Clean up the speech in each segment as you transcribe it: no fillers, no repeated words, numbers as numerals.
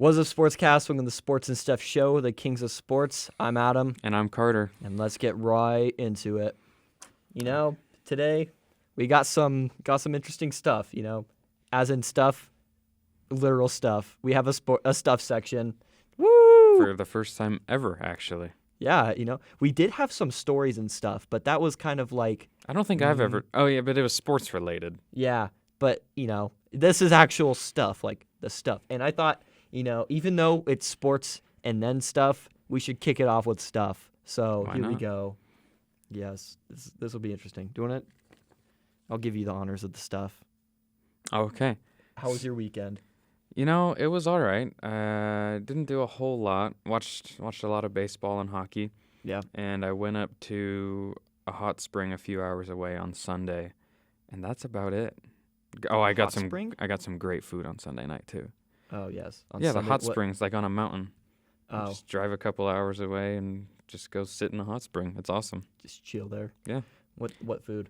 What's up, Sportscast? Welcome to the Sports and Stuff Show, the Kings of Sports. I'm Adam. And I'm Carter. And let's get right into it. Today we got some interesting stuff, as in stuff, literal stuff. We have a stuff section. Woo! For the first time ever, actually. Yeah, we did have some stories and stuff, but that was kind of like... I don't think I've ever... Oh, yeah, but it was sports related. Yeah, but, this is actual stuff, like the stuff. And I thought, even though it's sports and then stuff, we should kick it off with stuff. So Why here we not? go. Yes, this will be interesting. Do you want it? I'll give you the honors of the stuff. Okay. How was your weekend? It was all right. Didn't do a whole lot. Watched a lot of baseball and hockey. Yeah. And I went up to a hot spring a few hours away on Sunday, and that's about it. Oh, I got some great food on Sunday night too. Oh, yes. On Yeah, Sunday, the hot springs, like on a mountain. Oh, Just drive a couple hours away and just go sit in a hot spring. It's awesome. just chill there. Yeah. What food?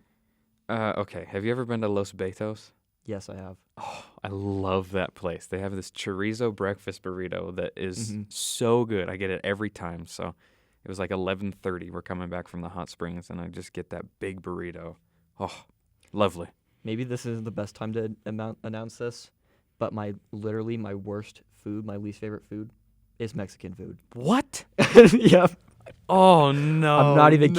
Okay. Have you ever been to Los Betos? Yes, I have. Oh, I love that place. They have this chorizo breakfast burrito that is Mhm. so good. I get it every time. So it was like 11:30. We're coming back from the hot springs, and I just get that big burrito. Oh, lovely. Maybe this isn't the best time to announce this, but my worst food, my least favorite food, is Mexican food. What? Yeah. Oh, no. I'm not even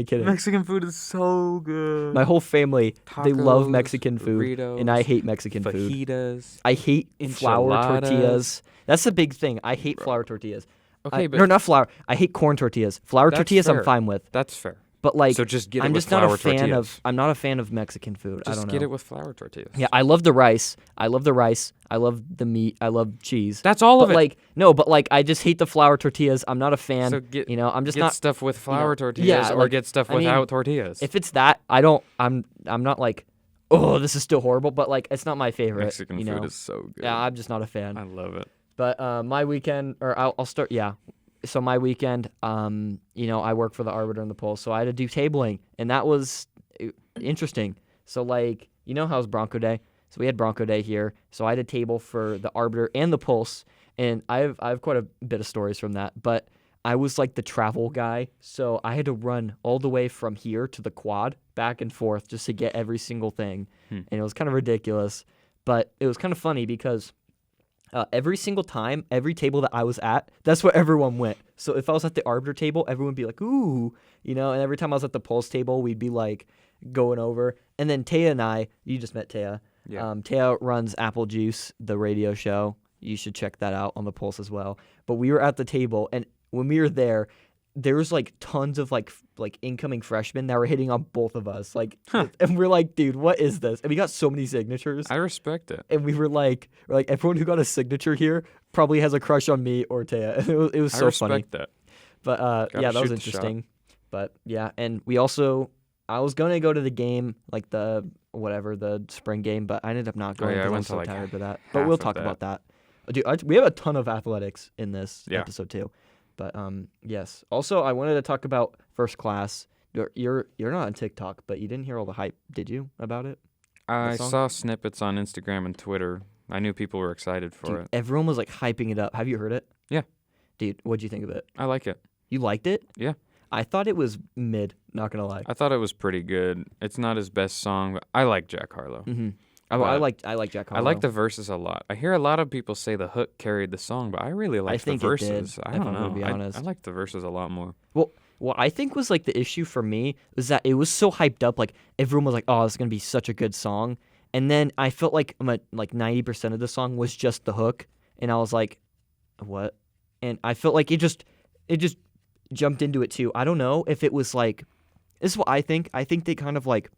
kidding. Mexican food is so good. My whole family, they love Tacos, Mexican food, burritos, and I hate Mexican food. fajitas. I hate flour Enchiladas. tortillas. That's the big thing. I hate flour tortillas. Okay, but no, not flour. I hate corn tortillas. Flour That's tortillas, I'm fair. fine with. that's fair. But like, So just get it I'm with just not flour a fan tortillas. I'm not a fan of Mexican food. I Just don't know. get it with flour tortillas. Yeah, I love the rice. I love the meat. I love cheese. That's all of But it. I just hate the flour tortillas. I'm not a fan. So get I'm just get not. stuff with flour tortillas, yeah, or like, get stuff I mean, without tortillas. If it's that, I'm not like, oh, this is still horrible. But like, it's not my favorite. Mexican food is so good. Yeah, I'm just not a fan. I love it. But my weekend, or I'll start. Yeah. So my weekend, I work for the Arbiter and the Pulse, so I had to do tabling, and that was interesting. So like, how it's Bronco Day? So we had Bronco Day here, so I had a table for the Arbiter and the Pulse, and I have quite a bit of stories from that. But I was like the travel guy, so I had to run all the way from here to the quad, back and forth, just to get every single thing, and it was kind of ridiculous, but it was kind of funny because. Every single time, every table that I was at, that's where everyone went. So if I was at the Arbiter table, everyone would be like, ooh, and every time I was at the Pulse table, we'd be like going over. And then Taya and I, you just met Taya. Yeah. Taya runs Apple Juice, the radio show. You should check that out on the Pulse as well. But we were at the table, and when we were there was like tons of like incoming freshmen that were hitting on both of us. Like, and we're like, dude, what is this? And we got so many signatures. I respect it. And we were like everyone who got a signature here probably has a crush on me or Taya. And it was so funny. I respect that. But Gotta yeah, that was shoot the shot. interesting. But yeah, and I was going to go to the game, like the spring game, but I ended up not going yeah, I because I went was to, so like, tired for that. But half we'll of talk that. about that. Dude, we have a ton of athletics in this Yeah. episode too. But yes. Also, I wanted to talk about First Class. You're not on TikTok, but you didn't hear all the hype, did you, about it? I song? saw snippets on Instagram and Twitter. I knew people were excited for Dude, it. everyone was like hyping it up. Have you heard it? Yeah. Dude, what'd you think of it? I like it. You liked it? Yeah. I thought it was mid, not gonna lie. I thought it was pretty good. It's not his best song, but I like Jack Harlow. Mm-hmm. I But like Jack Harlow. I like the verses a lot. I hear a lot of people say the hook carried the song, but I really like the think it did, verses. I if don't I'm gonna know. be honest. I like the verses a lot more. Well, what I think was like the issue for me was that it was so hyped up. Like everyone was like, "Oh, this is gonna be such a good song," and then I felt like 90% of the song was just the hook, and I was like, "What?" And I felt like it just jumped into it too. I don't know if it was like, this is what I think. I think they kind of like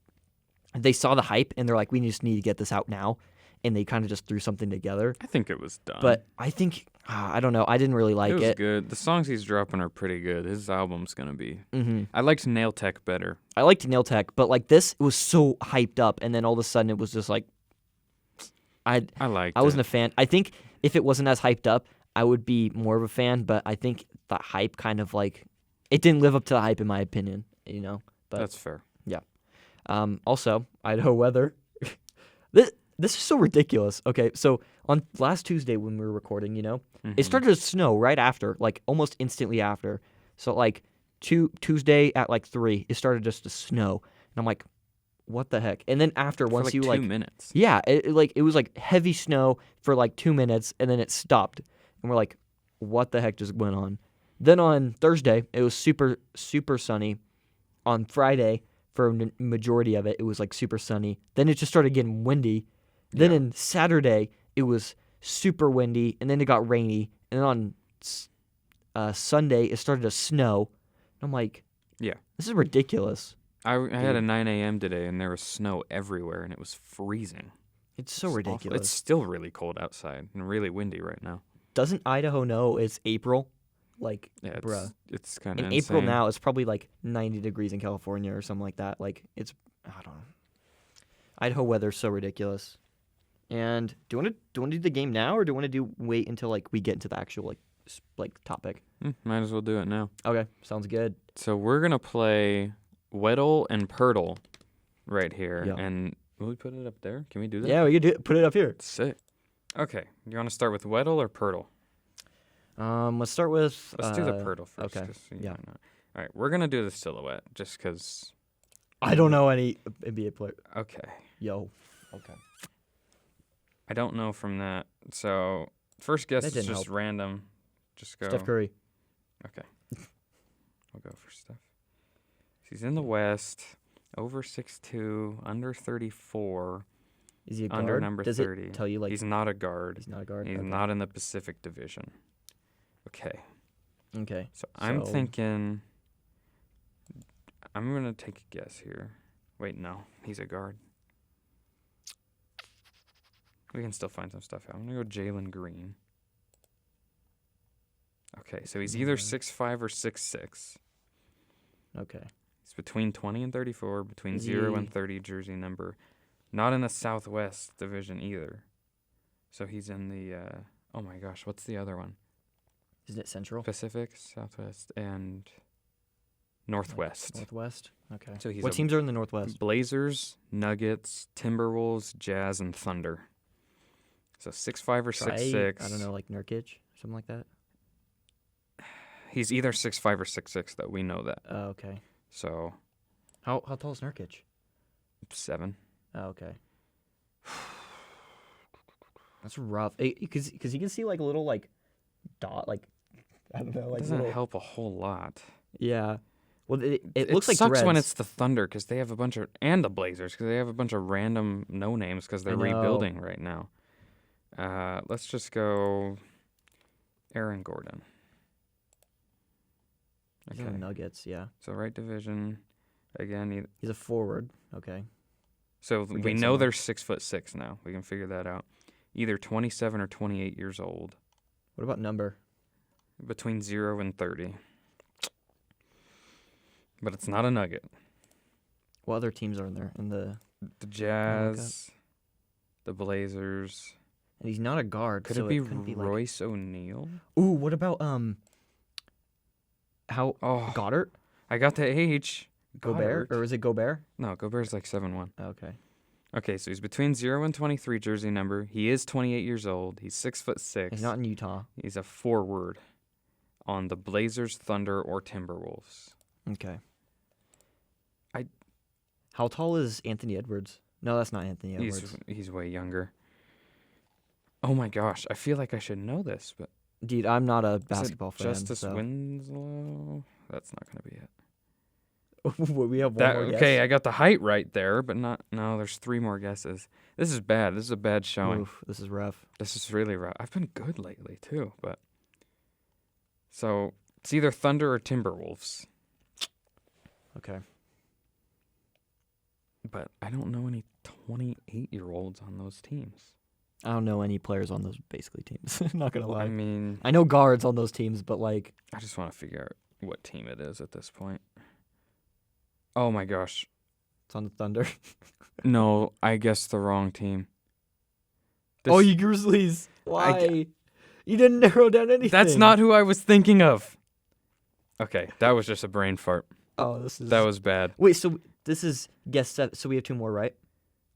they saw the hype and they're like, "We just need to get this out now," and they kind of just threw something together. I think it was done. But I think I don't know. I didn't really like it was it. good. The songs he's dropping are pretty good. His album's gonna be. Mm-hmm. I liked Nail Tech better. I liked Nail Tech, but like this, it was so hyped up, and then all of a sudden it was just like, I wasn't a fan. I think if it wasn't as hyped up, I would be more of a fan. But I think the hype kind of like, it didn't live up to the hype in my opinion. But That's fair. Also, Idaho weather. This This is so ridiculous. Okay, so on last Tuesday when we were recording, Mm-hmm. it started to snow right after, like almost instantly after. So like Tuesday at like 3, it started just to snow, and I'm like, what the heck? And then after For once like you 2 like, minutes. yeah, it was like heavy snow for like 2 minutes, and then it stopped, and we're like, what the heck just went on? Then on Thursday, it was super super sunny. On Friday, for a majority of it, it was like super sunny. Then it just started getting windy. Then Yeah. in Saturday, it was super windy, and then it got rainy. And then on Sunday, it started to snow. I'm like, Yeah. this is ridiculous. I had a Dude. 9 a.m. today, and there was snow everywhere, and it was freezing. It's so It's awful. ridiculous. It's still really cold outside and really windy right now. Doesn't Idaho know it's April? Like, Yeah, bruh. it's kind of In insane. April now, it's probably like 90 degrees in California or something like that. Like, I don't know. Idaho weather's so ridiculous. And do you want to do the game now, or do you want to wait until like we get into the actual like topic? Might as well do it now. Okay, sounds good. So we're gonna play Weddle and Purtle right here, Yeah. and will we put it up there? Can we do that? Yeah, we could put it up here. Sick. Okay, you want to start with Weddle or Purtle? Let's start with. Let's do the Purtle first. okay, 'cause you yeah. might not. All right, we're gonna do the silhouette just because. I don't know any NBA player. Okay. Yo. Okay. I don't know from that. So first guess That is didn't just help. random. Just go. Steph Curry. Okay. We'll go for Steph. He's in the West, over 6'2", under 34, Is he a guard? under number Does 30. it tell you like He's not a guard. he's not a guard? He's Okay. not in the Pacific Division. Okay. Okay. So I'm So- thinking I'm going to take a guess here. Wait, no. He's a guard. We can still find some stuff out. I'm going to go Jalen Green. Okay, so he's either 6'5" or 6'6". Okay. He's between 20 and 34, between Is 0 he- and 30 jersey number. Not in the Southwest Division either. So he's in the, oh my gosh, what's the other one? Isn't it Central? Pacific, Southwest, and Northwest. Northwest. Okay. So he's What a teams are in the Northwest? Blazers, Nuggets, Timberwolves, Jazz, and Thunder. So 6'5" or 6'6". I don't know, like Nurkic, something like that. He's either 6'5" or 6'6", though. We know that. Oh, okay. So How tall is Nurkic? 7. Oh, okay. That's rough. Because you can see like a little like dot, like I don't know, like Doesn't little, help a whole lot. Yeah. Well, it looks like sucks when dreads. it's the Thunder because they have a bunch of, and the Blazers because they have a bunch of random no names because they're I know. rebuilding right now. Let's just go Aaron Gordon. He's on the Nuggets. Yeah. So right division, again. He's a forward. Okay. So We're we getting know somewhere. they're 6'6" now. We can figure that out. Either 27 or 28 years old, What about number? between 0 and 30. But it's not a Nugget. What other teams are in there? The Jazz, the Blazers. And he's not a guard. Could so it be couldn't be like, Royce O'Neal? ooh, what about how Oh, Goddard? I got the age. Gobert? Or is it Gobert? No, Gobert's like 7'1". Okay. Okay, so he's between 0 and 23 jersey number. He is 28 years old. He's 6'6". He's not in Utah. He's a forward on the Blazers, Thunder, or Timberwolves. Okay. How tall is Anthony Edwards? No, that's not Anthony Edwards. He's way younger. Oh my gosh, I feel like I should know this, but Dude, I'm not a is it basketball fan. Justice so. Winslow? That's not gonna be it. We have one more guess. Okay, I got the height right there, but not. No, there's 3 more guesses. This is bad. This is a bad showing. Oof, this is rough. This is really rough. I've been good lately too, but so it's either Thunder or Timberwolves. Okay. But I don't know any 28-year-olds on those teams. I don't know any players on those basically teams. Not gonna lie. I mean, I know guards on those teams, but like I just want to figure out what team it is at this point. Oh my gosh. it's on the Thunder. No, I guessed the wrong team. Oh, you Grizzlies! Why? You didn't narrow down anything. That's not who I was thinking of. Okay, that was just a brain fart. Oh, this is. That was bad. Wait, so this is guess 7. So we have 2 more, right?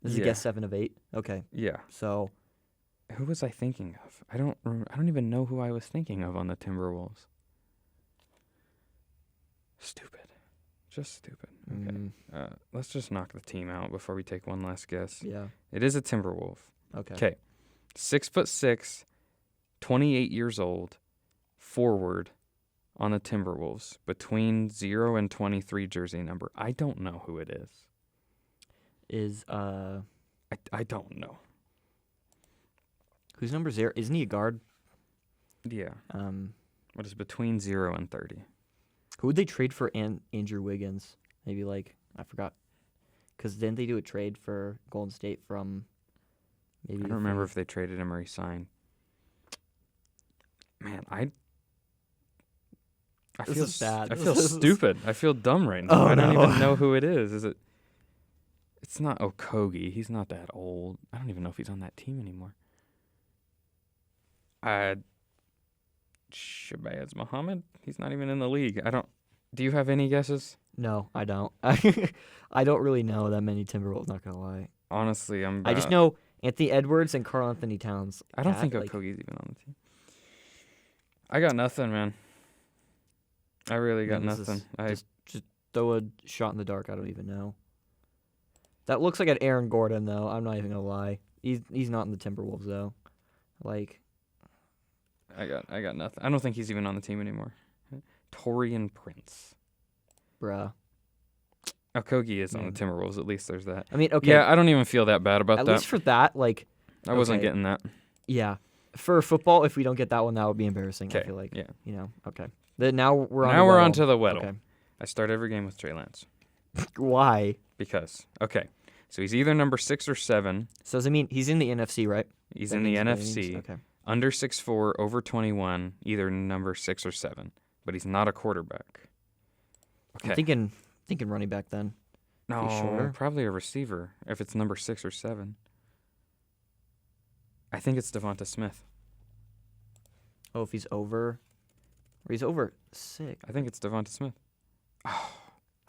This is a guess 7 of 8. Okay. Yeah. So, who was I thinking of? I don't even know who I was thinking of on the Timberwolves. Stupid. Just stupid. Okay. Let's just knock the team out before we take one last guess. Yeah. It is a Timberwolf. Okay. Okay. 6'6", 28 years old, forward on the Timberwolves, between 0 and 23 jersey number. I don't know who it is. I don't know. Whose number 0? Isn't he a guard? Yeah. What is between 0 and 30? Who would they trade for Andrew Wiggins? Maybe I forgot. Because didn't they do a trade for Golden State from maybe... I don't remember if they traded him or he signed. Man, I this feel is bad. I feel stupid. I feel dumb right now. I don't even know who it is. Is it? It's not Okogie. He's not that old. I don't even know if he's on that team anymore. Shabazz Muhammad? He's not even in the league. Do you have any guesses? No, I don't. I don't really know that many Timberwolves, not going to lie. Honestly, I just know Anthony Edwards and Karl Anthony Towns. I don't think Okogie's even on the team. I got nothing, man. I really got nothing. Just throw a shot in the dark. I don't even know. That looks like an Aaron Gordon, though. I'm not even going to lie. He's not in the Timberwolves, though. I got nothing. I don't think he's even on the team anymore. Taurean Prince. Bruh. Okogie is on the Timberwolves. At least there's that. I mean, okay. Yeah, I don't even feel that bad about that. At least for that, I wasn't getting that. Yeah. For football, if we don't get that one, that would be embarrassing, I feel like. Yeah. Okay. Now we're on to the Weddle. Okay. I start every game with Trey Lance. Why? Because. Okay. So he's either number 6 or 7. So does it mean he's in the NFC, right? He's in the NFC. Okay. Under 6'4", over 21, either number 6 or 7. But he's not a quarterback. Okay. I'm thinking running back then. No, probably a receiver if it's number 6 or 7. I think it's Devonta Smith. Oh, if he's over 6. I think it's Devonta Smith.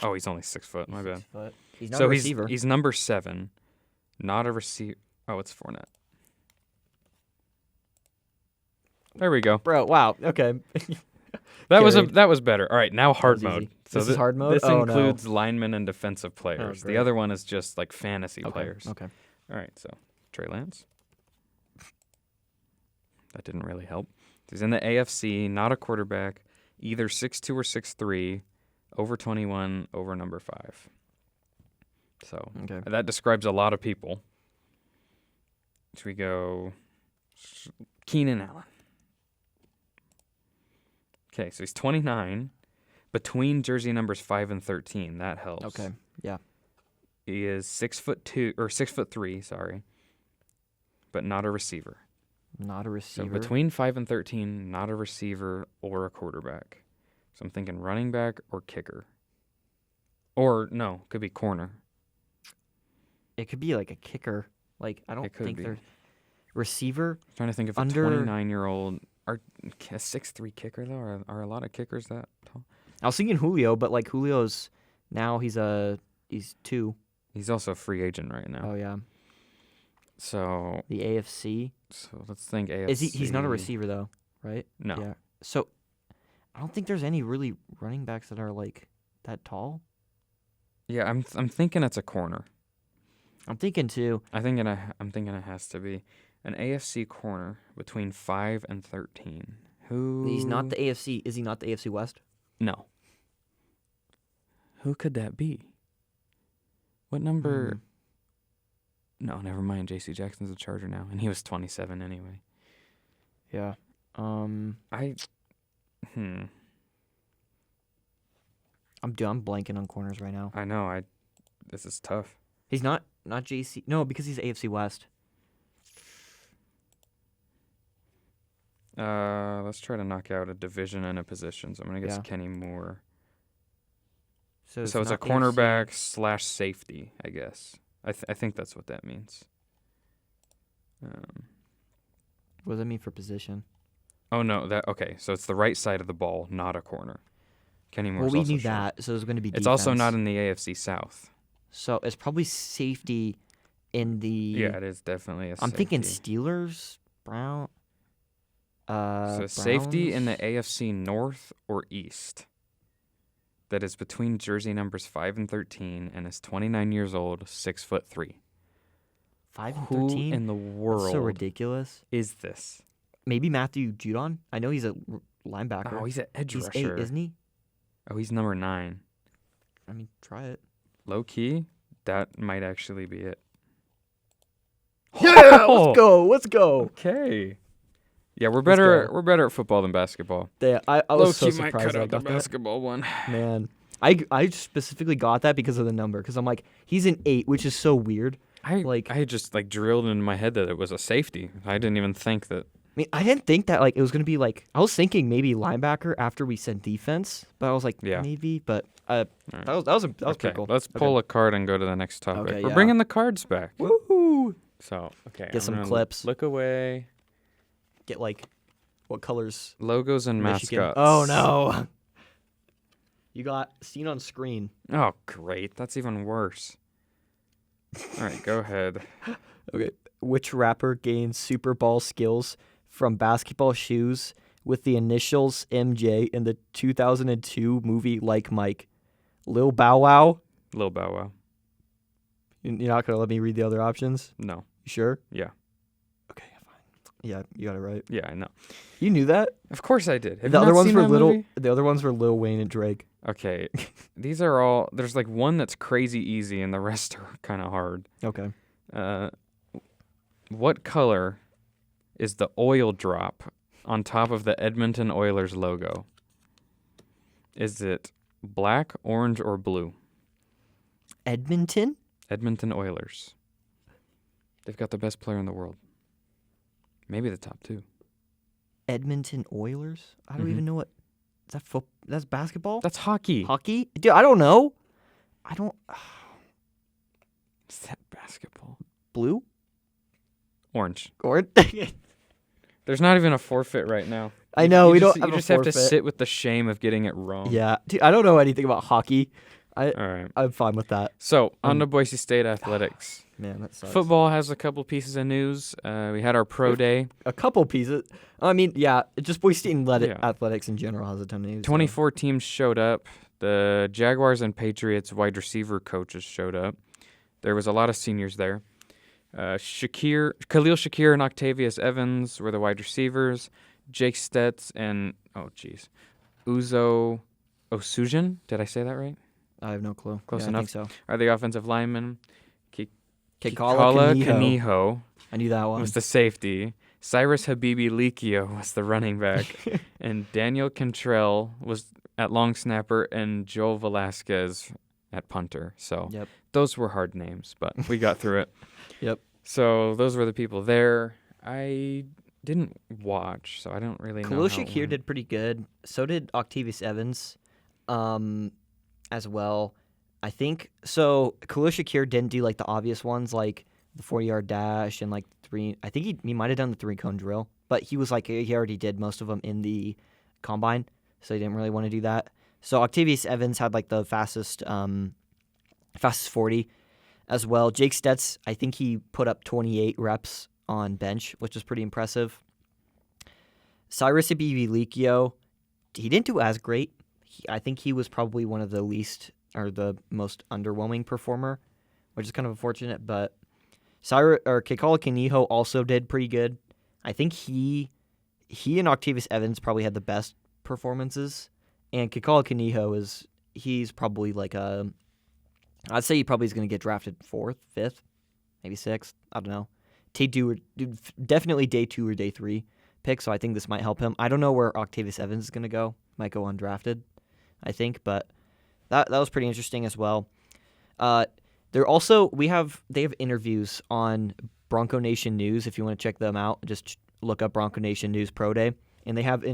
Oh, he's only 6 foot. My bad. 6 foot. He's not a receiver. He's number 7, not a receiver. Oh, it's Fournette. There we go. Bro, wow. Okay. That was better. All right, now hard mode. So this is hard mode? This includes linemen and defensive players. The other one is just fantasy players. Okay. All right, so Trey Lance. That didn't really help. He's in the AFC, not a quarterback, either 6'2" or 6'3", over 21, over number 5. So that describes a lot of people. Should we go Keenan Allen? Okay, so he's 29, between jersey numbers 5 and 13. That helps. Okay, yeah. He is 6'3", sorry, but not a receiver. Not a receiver. So between 5 and 13, not a receiver or a quarterback. So I'm thinking running back or kicker. Or, no, could be corner. It could be a kicker. I don't think they're... Receiver? I'm trying to think if a 29-year-old... A 6'3" kicker, though? Are a lot of kickers that tall? I was thinking Julio, but Julio's... Now he's 2. He's also a free agent right now. Oh, yeah. So... The AFC? So let's think AFC. He's not a receiver, though, right? No. Yeah. So I don't think there's any really running backs that are that tall. Yeah, I'm thinking it's a corner. I'm thinking too. I'm thinking it has to be an AFC corner between 5 and 13. Who? He's not the AFC. Is he not the AFC West? No. Who could that be? What number? No, never mind. J.C. Jackson's a Charger now, and he was 27 anyway. Yeah. I'm blanking on corners right now. I know. This is tough. He's not JC. No, because he's AFC West. Let's try to knock out a division and a position. So I'm gonna guess Kenny Moore. So it's a cornerback / safety, I guess. I think that's what that means. What does that mean for position? Oh no, okay. So it's the right side of the ball, not a corner. Kenny Moore. Well, we knew that, so it's going to be defense. It's also not in the AFC South. So it's probably safety in the. Yeah, it is definitely a safety. I'm thinking Steelers, Brown. So safety in the AFC North or East. That is between jersey numbers 5 and 13 and is 29 years old, 6'3". 5 and Who 13? in the world That's so ridiculous. is this? Maybe Matthew Judon? I know he's a linebacker. Oh, he's an edge he's rusher. 8, isn't he? Oh, he's number 9. I mean, try it. Low key, that might actually be it. Yeah, let's go. Okay. Yeah, we're better at football than basketball. Yeah, I was so might surprised cut I out the got that. basketball one. Man, I specifically got that because of the number. Because I'm like, he's an 8, which is so weird. I just drilled in my head that it was a safety. I didn't even think that. I mean, I didn't think that it was gonna be I was thinking maybe linebacker after we said defense, but I was like maybe. But that was pretty cool. Let's pull a card and go to the next topic. Okay, We're bringing the cards back. Woohoo! So Get some clips. Look away. Get what colors? Logos and Michigan. mascots. Oh no! You got seen on screen. Oh great, that's even worse. All right, go ahead. Okay. Which rapper gained Super Bowl skills from basketball shoes with the initials MJ in the 2002 movie Like Mike? Lil Bow Wow? Lil Bow Wow. You're not going to let me read the other options? No. You sure? Yeah. Okay, fine. Yeah, you got it right. Yeah, I know. You knew that? Of course I did. Have The you other not ones seen were that Lil movie? The other ones were Lil Wayne and Drake. Okay. These are all there's one that's crazy easy and the rest are kind of hard. Okay. What color is the oil drop on top of the Edmonton Oilers logo? Is it black, orange, or blue? Edmonton Oilers. They've got the best player in the world. Maybe the top 2. Edmonton Oilers? I don't even know what. Is that football? That's basketball? That's hockey. Hockey? Dude, I don't know. I don't. Is that basketball? Blue? Orange. Orange? There's not even a forfeit right now. I know, you we just, don't have You a just have to forfeit. sit with the shame of getting it wrong. Yeah. Dude, I don't know anything about hockey. All right. I'm fine with that. So, on to Boise State athletics. Man, that sucks. Football has a couple pieces of news. We had our pro day. A couple pieces. I mean, yeah, just Boise State athletics in general has a ton of news. 24 teams showed up. The Jaguars and Patriots wide receiver coaches showed up. There was a lot of seniors there. Khalil Shakir and Octavius Evans were the wide receivers. Jake Stetz and, Uzo Osujin. Did I say that right? I have no clue. Close Yeah, enough. I think so. Are the offensive linemen. Kekala Kaniho I knew that one. was the safety. Cyrus Habibi Likio was the running back. And Daniel Cantrell was at long snapper and Joel Velasquez at punter. So those were hard names, but we got through it. Yep. So those were the people there. I didn't watch, so I don't really know. Khalil Shakir did pretty good. So did Octavius Evans as well. I think so. Khalil Shakir didn't do the obvious ones like the 40-yard dash and 3. I think he might have done the 3-cone drill, but he was he already did most of them in the combine, so he didn't really want to do that. So Octavius Evans had the fastest 40 as well. Jake Stetz, I think he put up 28 reps on bench, which was pretty impressive. Cyrus Abibi-Likio, he didn't do as great. I think he was probably one of the least or the most underwhelming performer, which is kind of unfortunate. But Kekala Kaniho also did pretty good. I think he and Octavius Evans probably had the best performances. And Kekala Kaniho he's probably I'd say he probably is going to get drafted 4th, 5th, maybe 6th. I don't know. Definitely day 2 or day 3 pick, so I think this might help him. I don't know where Octavius Evans is going to go. Might go undrafted, I think, but that was pretty interesting as well. They have interviews on Bronco Nation News. If you want to check them out, just look up Bronco Nation News Pro Day, and they have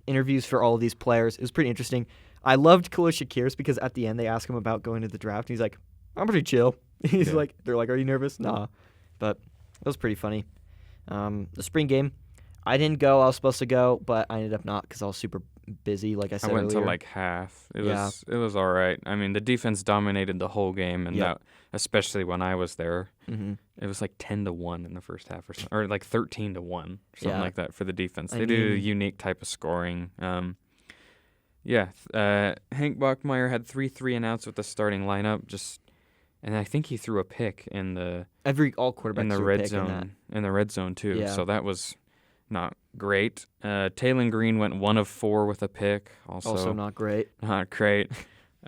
interviews for all of these players. It was pretty interesting. I loved Khalil Shakir's because at the end they ask him about going to the draft, and he's like, "I'm pretty chill." They're like, "Are you nervous?" Nah, but it was pretty funny. The spring game, I didn't go. I was supposed to go, but I ended up not because I was super busy, like I said I went earlier. to like half. It was all right. I mean, the defense dominated the whole game, and that, especially when I was there, it was like 10-1 in the first half or something, or like 13-1, something like that for the defense. They do a unique type of scoring. Hank Bachmeier had 3 3-and-outs with the starting lineup, and I think he threw a pick in the all quarterbacks in the threw a red pick zone in the red zone too. Yeah. So that was not great. Taylon Green went 1 of 4 with a pick. Also not great. Not great.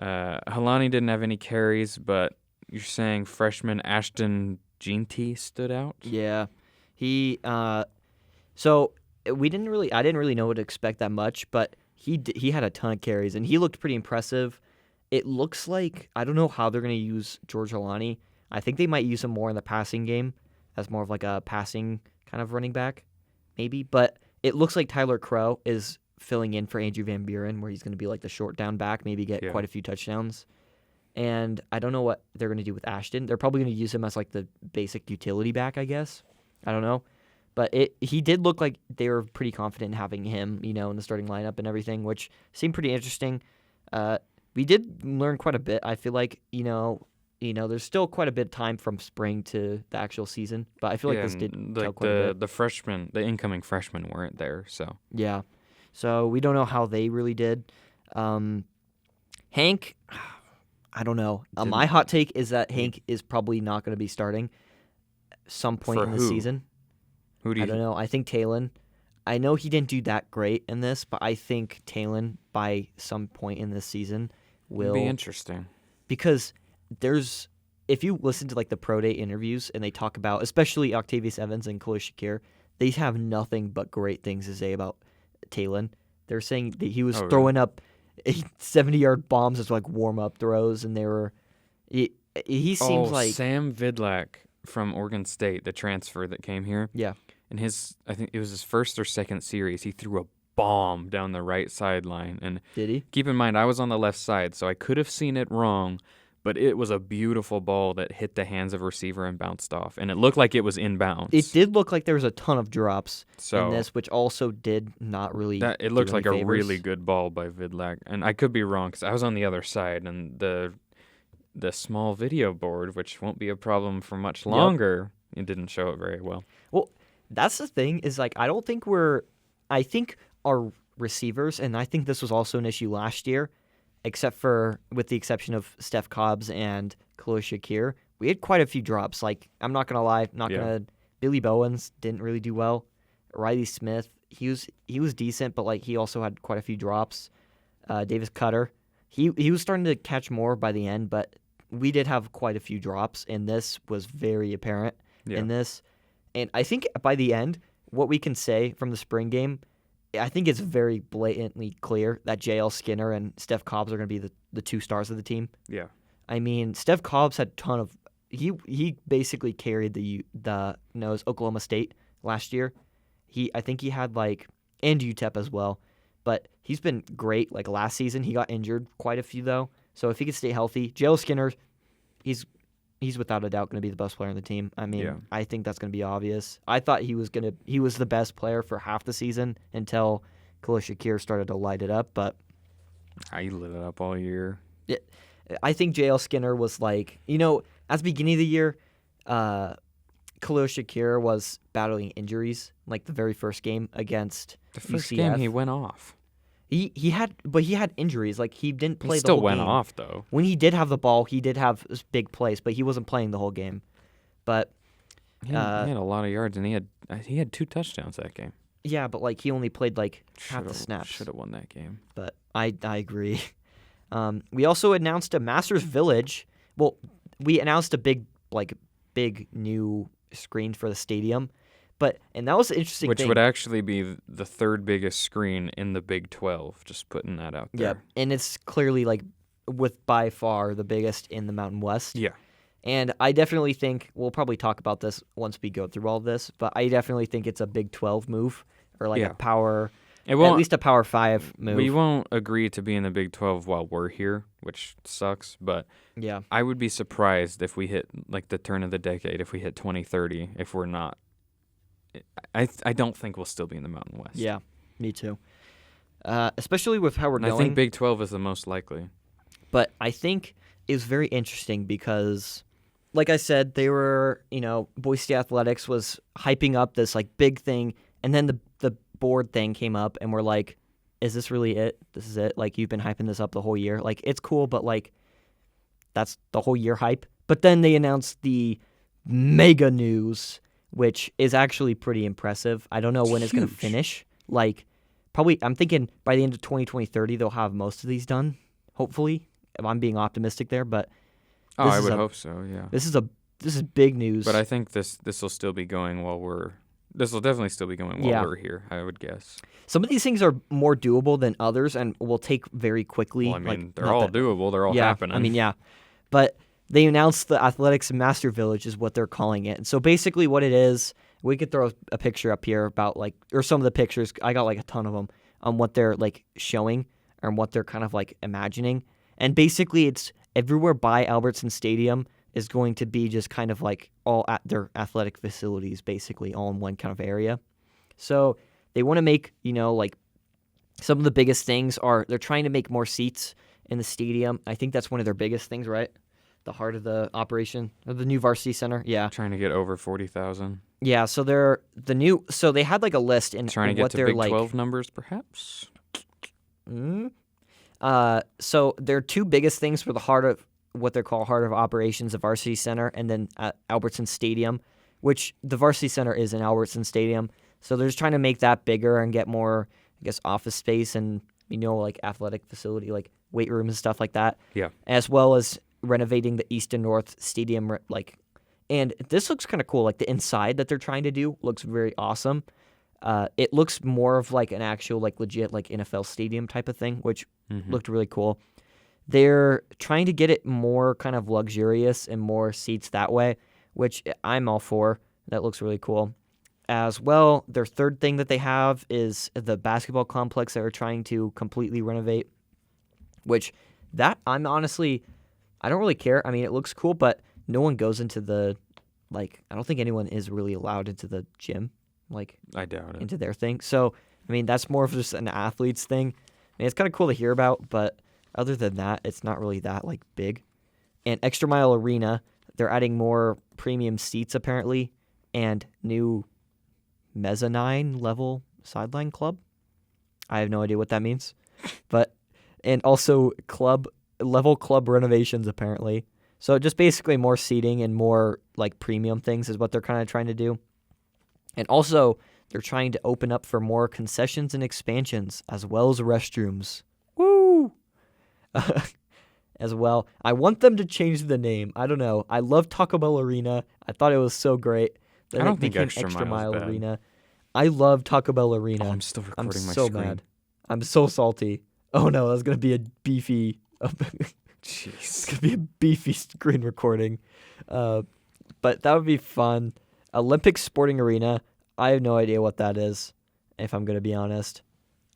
Helani didn't have any carries, but you're saying freshman Ashton Jeanty stood out? Yeah. He so I didn't really know what to expect that much, but he had a ton of carries and he looked pretty impressive. It looks like I don't know how they're going to use George Helani. I think they might use him more in the passing game as more of like a passing kind of running back, maybe. But it looks like Tyler Crow is filling in for Andrew Van Buren, where he's going to be like the short down back, maybe get quite a few touchdowns. And I don't know what they're going to do with Ashton. They're probably going to use him as like the basic utility back, I guess. I don't know. But he did look like they were pretty confident in having him, in the starting lineup and everything, which seemed pretty interesting. We did learn quite a bit. I feel like, there's still quite a bit of time from spring to the actual season, but I feel like this did tell quite a bit. The incoming freshmen weren't there, so. Yeah. So we don't know how they really did. Hank, I don't know. My hot take is that Hank is probably not going to be starting some point in the season. Who do you? I don't know. I think Taylon. I know he didn't do that great in this, but I think Taylon by some point in this season will be interesting. Because if you listen to like the pro day interviews and they talk about, especially Octavius Evans and Khalil Shakir, they have nothing but great things to say about Taylon. They're saying that he was throwing up 70-yard bombs as like warm-up throws, and he seems like Sam Vidlak from Oregon State, the transfer that came here. Yeah. In I think it was his first or second series, he threw a bomb down the right sideline. And did he? Keep in mind, I was on the left side, so I could have seen it wrong, but it was a beautiful ball that hit the hands of a receiver and bounced off, and it looked like it was inbounds. It did look like there was a ton of drops in this, which also did not really. It looked like a really good ball by Vidlak, and I could be wrong because I was on the other side, and the small video board, which won't be a problem for much longer, it didn't show it very well. Well, that's the thing is like I think our receivers, and I think this was also an issue last year, with the exception of Steph Cobbs and Khalil Shakir, we had quite a few drops. Like, I'm not going to lie, Billy Bowens didn't really do well. Riley Smith, he was decent, but like he also had quite a few drops. Davis Cutter, he was starting to catch more by the end, but we did have quite a few drops, and this was very apparent in this. And I think by the end, what we can say from the spring game, I think it's very blatantly clear that J.L. Skinner and Steph Cobbs are going to be the two stars of the team. Yeah. I mean, Steph Cobbs had a ton of he basically carried the Oklahoma State last year. I think he had and UTEP as well, but he's been great. Like last season, he got injured quite a few though. So if he could stay healthy, J.L. Skinner, he's without a doubt going to be the best player on the team. I mean, I think that's going to be obvious. I thought he was the best player for half the season until Khalil Shakir started to light it up. But he lit it up all year. I think J.L. Skinner was at the beginning of the year, Khalil Shakir was battling injuries. Like the very first game against the first UCF. game he went off. He had injuries. Like he didn't play. He still the whole went game. Off though. When he did have the ball, he did have big plays, but he wasn't playing the whole game. But he had a lot of yards, and he had 2 touchdowns that game. Yeah, but he only played half the snaps. Should have won that game. But I agree. We also announced a Masters Village. Well, we announced a big new screen for the stadium. And that was an interesting thing. Which would actually be the 3rd biggest screen in the Big 12, just putting that out there. Yeah, and it's clearly with by far the biggest in the Mountain West. Yeah. And I definitely think, we'll probably talk about this once we go through all this, but I definitely think it's a Big 12 move or a power, at least a Power 5 move. We won't agree to be in the Big 12 while we're here, which sucks, but yeah, I would be surprised if we hit the turn of the decade, if we hit 2030, if we're not. I don't think we'll still be in the Mountain West. Yeah, me too. especially with how we're And going. I think Big 12 is the most likely. But I think it's very interesting because, like I said, they were, Boise State Athletics was hyping up this like big thing, and then the board thing came up, and we're like, is this really it? This is it? Like, you've been hyping this up the whole year. Like, it's cool, but like, that's the whole year hype. But then they announced the mega news, which is actually pretty impressive. I don't know when it's going to finish. Like, probably, I'm thinking by the end of 2020-30, they'll have most of these done, hopefully. If I'm being optimistic there, but I would hope so. Yeah. This is big news. But I think this will still be going while this will definitely still be going while we're here, I would guess. Some of these things are more doable than others and will take very quickly. Well, I mean, they're all doable. They're all happening. I mean, yeah. But they announced the Athletics Master Village is what they're calling it. And so basically what it is, we could throw a picture up here about or some of the pictures. I got like a ton of them on what they're like showing or what they're kind of like imagining. And basically it's everywhere by Albertson Stadium is going to be just kind of like all at their athletic facilities, basically all in one kind of area. So they want to make, like some of the biggest things are they're trying to make more seats in the stadium. I think that's one of their biggest things, right? The heart of the operation of the new varsity center. Yeah. Trying to get over 40,000. Yeah. So so they had like a list in trying to get what to they're Big like 12 numbers, perhaps. So their two biggest things for the heart of what they call heart of operations, the varsity center, and then Albertson Stadium, which the varsity center is in Albertson Stadium. So they're just trying to make that bigger and get more, I guess, office space and, like athletic facility, like weight rooms and stuff like that. Yeah. As well as renovating the East and North Stadium, and this looks kind of cool. Like the inside that they're trying to do looks very awesome. It looks more of like an actual, like legit, like NFL stadium type of thing, which looked really cool. They're trying to get it more kind of luxurious and more seats that way, which I'm all for. That looks really cool. As well, their third thing that they have is the basketball complex that they're trying to completely renovate, which that I don't really care. I mean, it looks cool, but no one goes into I don't think anyone is really allowed into the gym, I doubt it. into their thing. So, I mean, that's more of just an athlete's thing. I mean, it's kind of cool to hear about, but other than that, it's not really that, big. And Extra Mile Arena, they're adding more premium seats, apparently, and new mezzanine level sideline club. I have no idea what that means. And also club renovations, apparently. So just basically more seating and more, premium things is what they're kind of trying to do. And also, they're trying to open up for more concessions and expansions, as well as restrooms. Woo! As well. I want them to change the name. I don't know. I love Taco Bell Arena. I thought it was so great. I don't think Extra Mile bad. Arena. I love Taco Bell Arena. Oh, I'm still recording my so screen. mad. I'm so salty. Oh no, that's going to be a beefy... Jeez. It's going to be a beefy screen recording. But that would be fun. Olympic Sporting Arena. I have no idea what that is, if I'm going to be honest.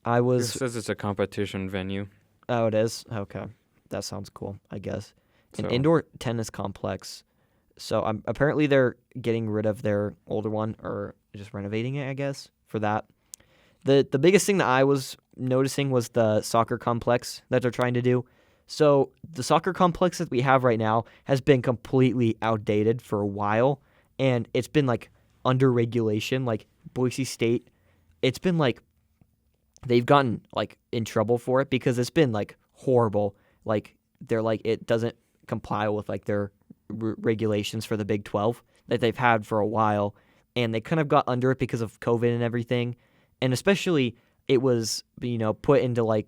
It says it's a competition venue. Oh, it is? Okay. That sounds cool, I guess. An indoor tennis complex. So apparently they're getting rid of their older one or just renovating it, I guess, for that. The biggest thing that I was noticing was the soccer complex that they're trying to do. So the soccer complex that we have right now has been completely outdated for a while, and it's been under regulation. Boise State, it's been they've gotten in trouble for it because it's been horrible. They're it doesn't comply with their regulations for the Big 12 that they've had for a while, and they kind of got under it because of COVID and everything, and especially it was put into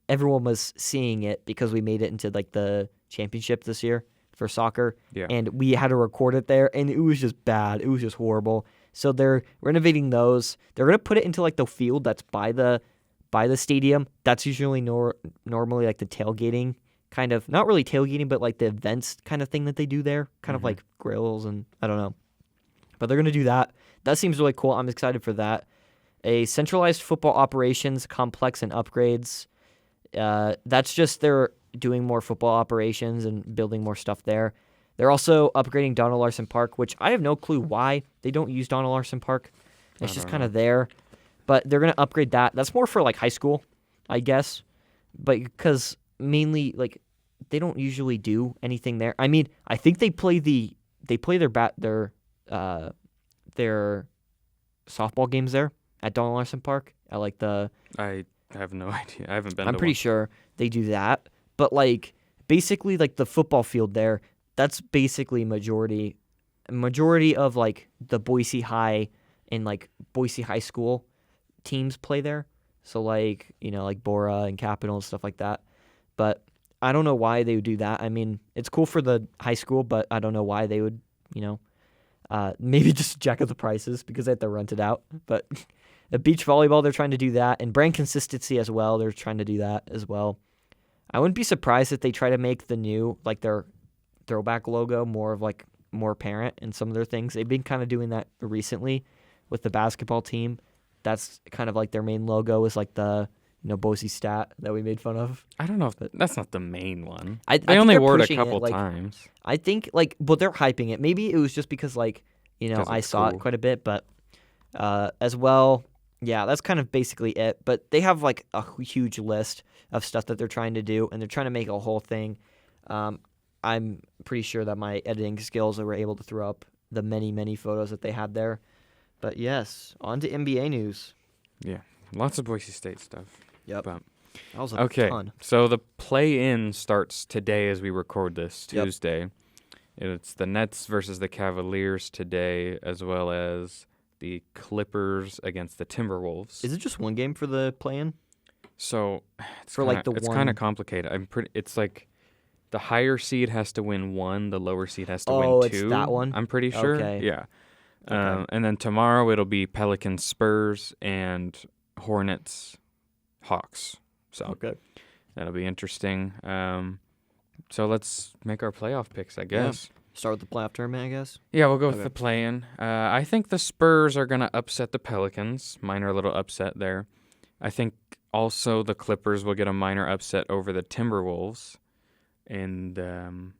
everyone was seeing it because we made it into the championship this year for soccer, and we had to record it there, and it was just bad. It was just horrible. So they're renovating those. They're gonna put it into the field that's by the stadium. That's usually normally the tailgating kind of, not really tailgating, but the events kind of thing that they do there, kind of grills and I don't know. But they're gonna do that. That seems really cool. I'm excited for that. A centralized football operations complex and upgrades. That's just they're doing more football operations and building more stuff there. They're also upgrading Donald Larson Park, which I have no clue why they don't use Donald Larson Park. It's just kind of there. But they're going to upgrade that. That's more for high school. I guess, but because mainly like they don't usually do anything there. I mean, I think they play their softball games there at Don Larson Park at like the. I have no idea. I haven't been. I'm to pretty one. sure they do that, but like basically like the football field there, that's basically majority of like the Boise High and like Boise High School teams play there. So like, like Bora and Capital and stuff like that. But I don't know why they would do that. I mean, it's cool for the high school, but I don't know why they would, maybe just jack up the prices because they have to rent it out. But the beach volleyball, they're trying to do that. And brand consistency as well, they're trying to do that as well. I wouldn't be surprised if they try to make the new, like their throwback logo more apparent in some of their things. They've been kind of doing that recently with the basketball team. That's kind of like their main logo is like the Boise Stat that we made fun of. I don't know if that's not the main one. I they only wore it a pushing couple times. I think they're hyping it. Maybe it was just because I saw it quite a bit, but as well, yeah, that's kind of basically it. But they have like a huge list of stuff that they're trying to do, and they're trying to make a whole thing. I'm pretty sure that my editing skills were able to throw up the many, many photos that they had there. But yes, on to NBA news. Yeah, lots of Boise State stuff. Yep. But, that was a ton. So the play-in starts today as we record this, Tuesday. Yep. It's the Nets versus the Cavaliers today, as well as the Clippers against the Timberwolves. Is it just one game for the play-in? So it's it's kind of complicated. It's like the higher seed has to win 1, the lower seed has to win 2. Oh, it's that one? I'm pretty sure. Okay. Yeah. Okay. And then tomorrow it'll be Pelicans Spurs and Hornets Hawks. So okay. That'll be interesting. So let's make our playoff picks, I guess. Yeah. Start with the playoff tournament, I guess? Yeah, we'll go with the play-in. I think the Spurs are going to upset the Pelicans. Minor little upset there. I think also the Clippers will get a minor upset over the Timberwolves. And, and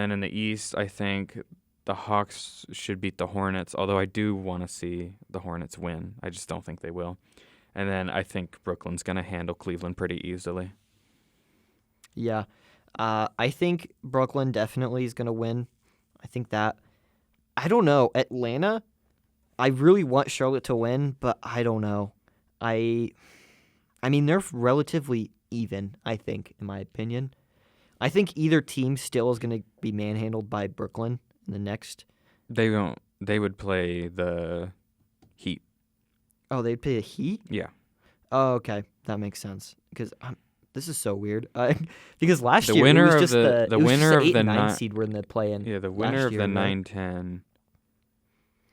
then in the East, I think the Hawks should beat the Hornets, although I do want to see the Hornets win. I just don't think they will. And then I think Brooklyn's going to handle Cleveland pretty easily. Yeah. I think Brooklyn definitely is going to win. I think that. I don't know. Atlanta, I really want Charlotte to win, but I don't know. I mean, they're relatively even, I think, in my opinion. I think either team still is going to be manhandled by Brooklyn in the next. They won't. They would play the Heat. Oh, they'd play the Heat? Yeah. Oh, okay. That makes sense. Because this is so weird. Because last the year winner it was of just the winner of 8 the and 9 seed were in the play-in. Yeah, the winner of the 9-10.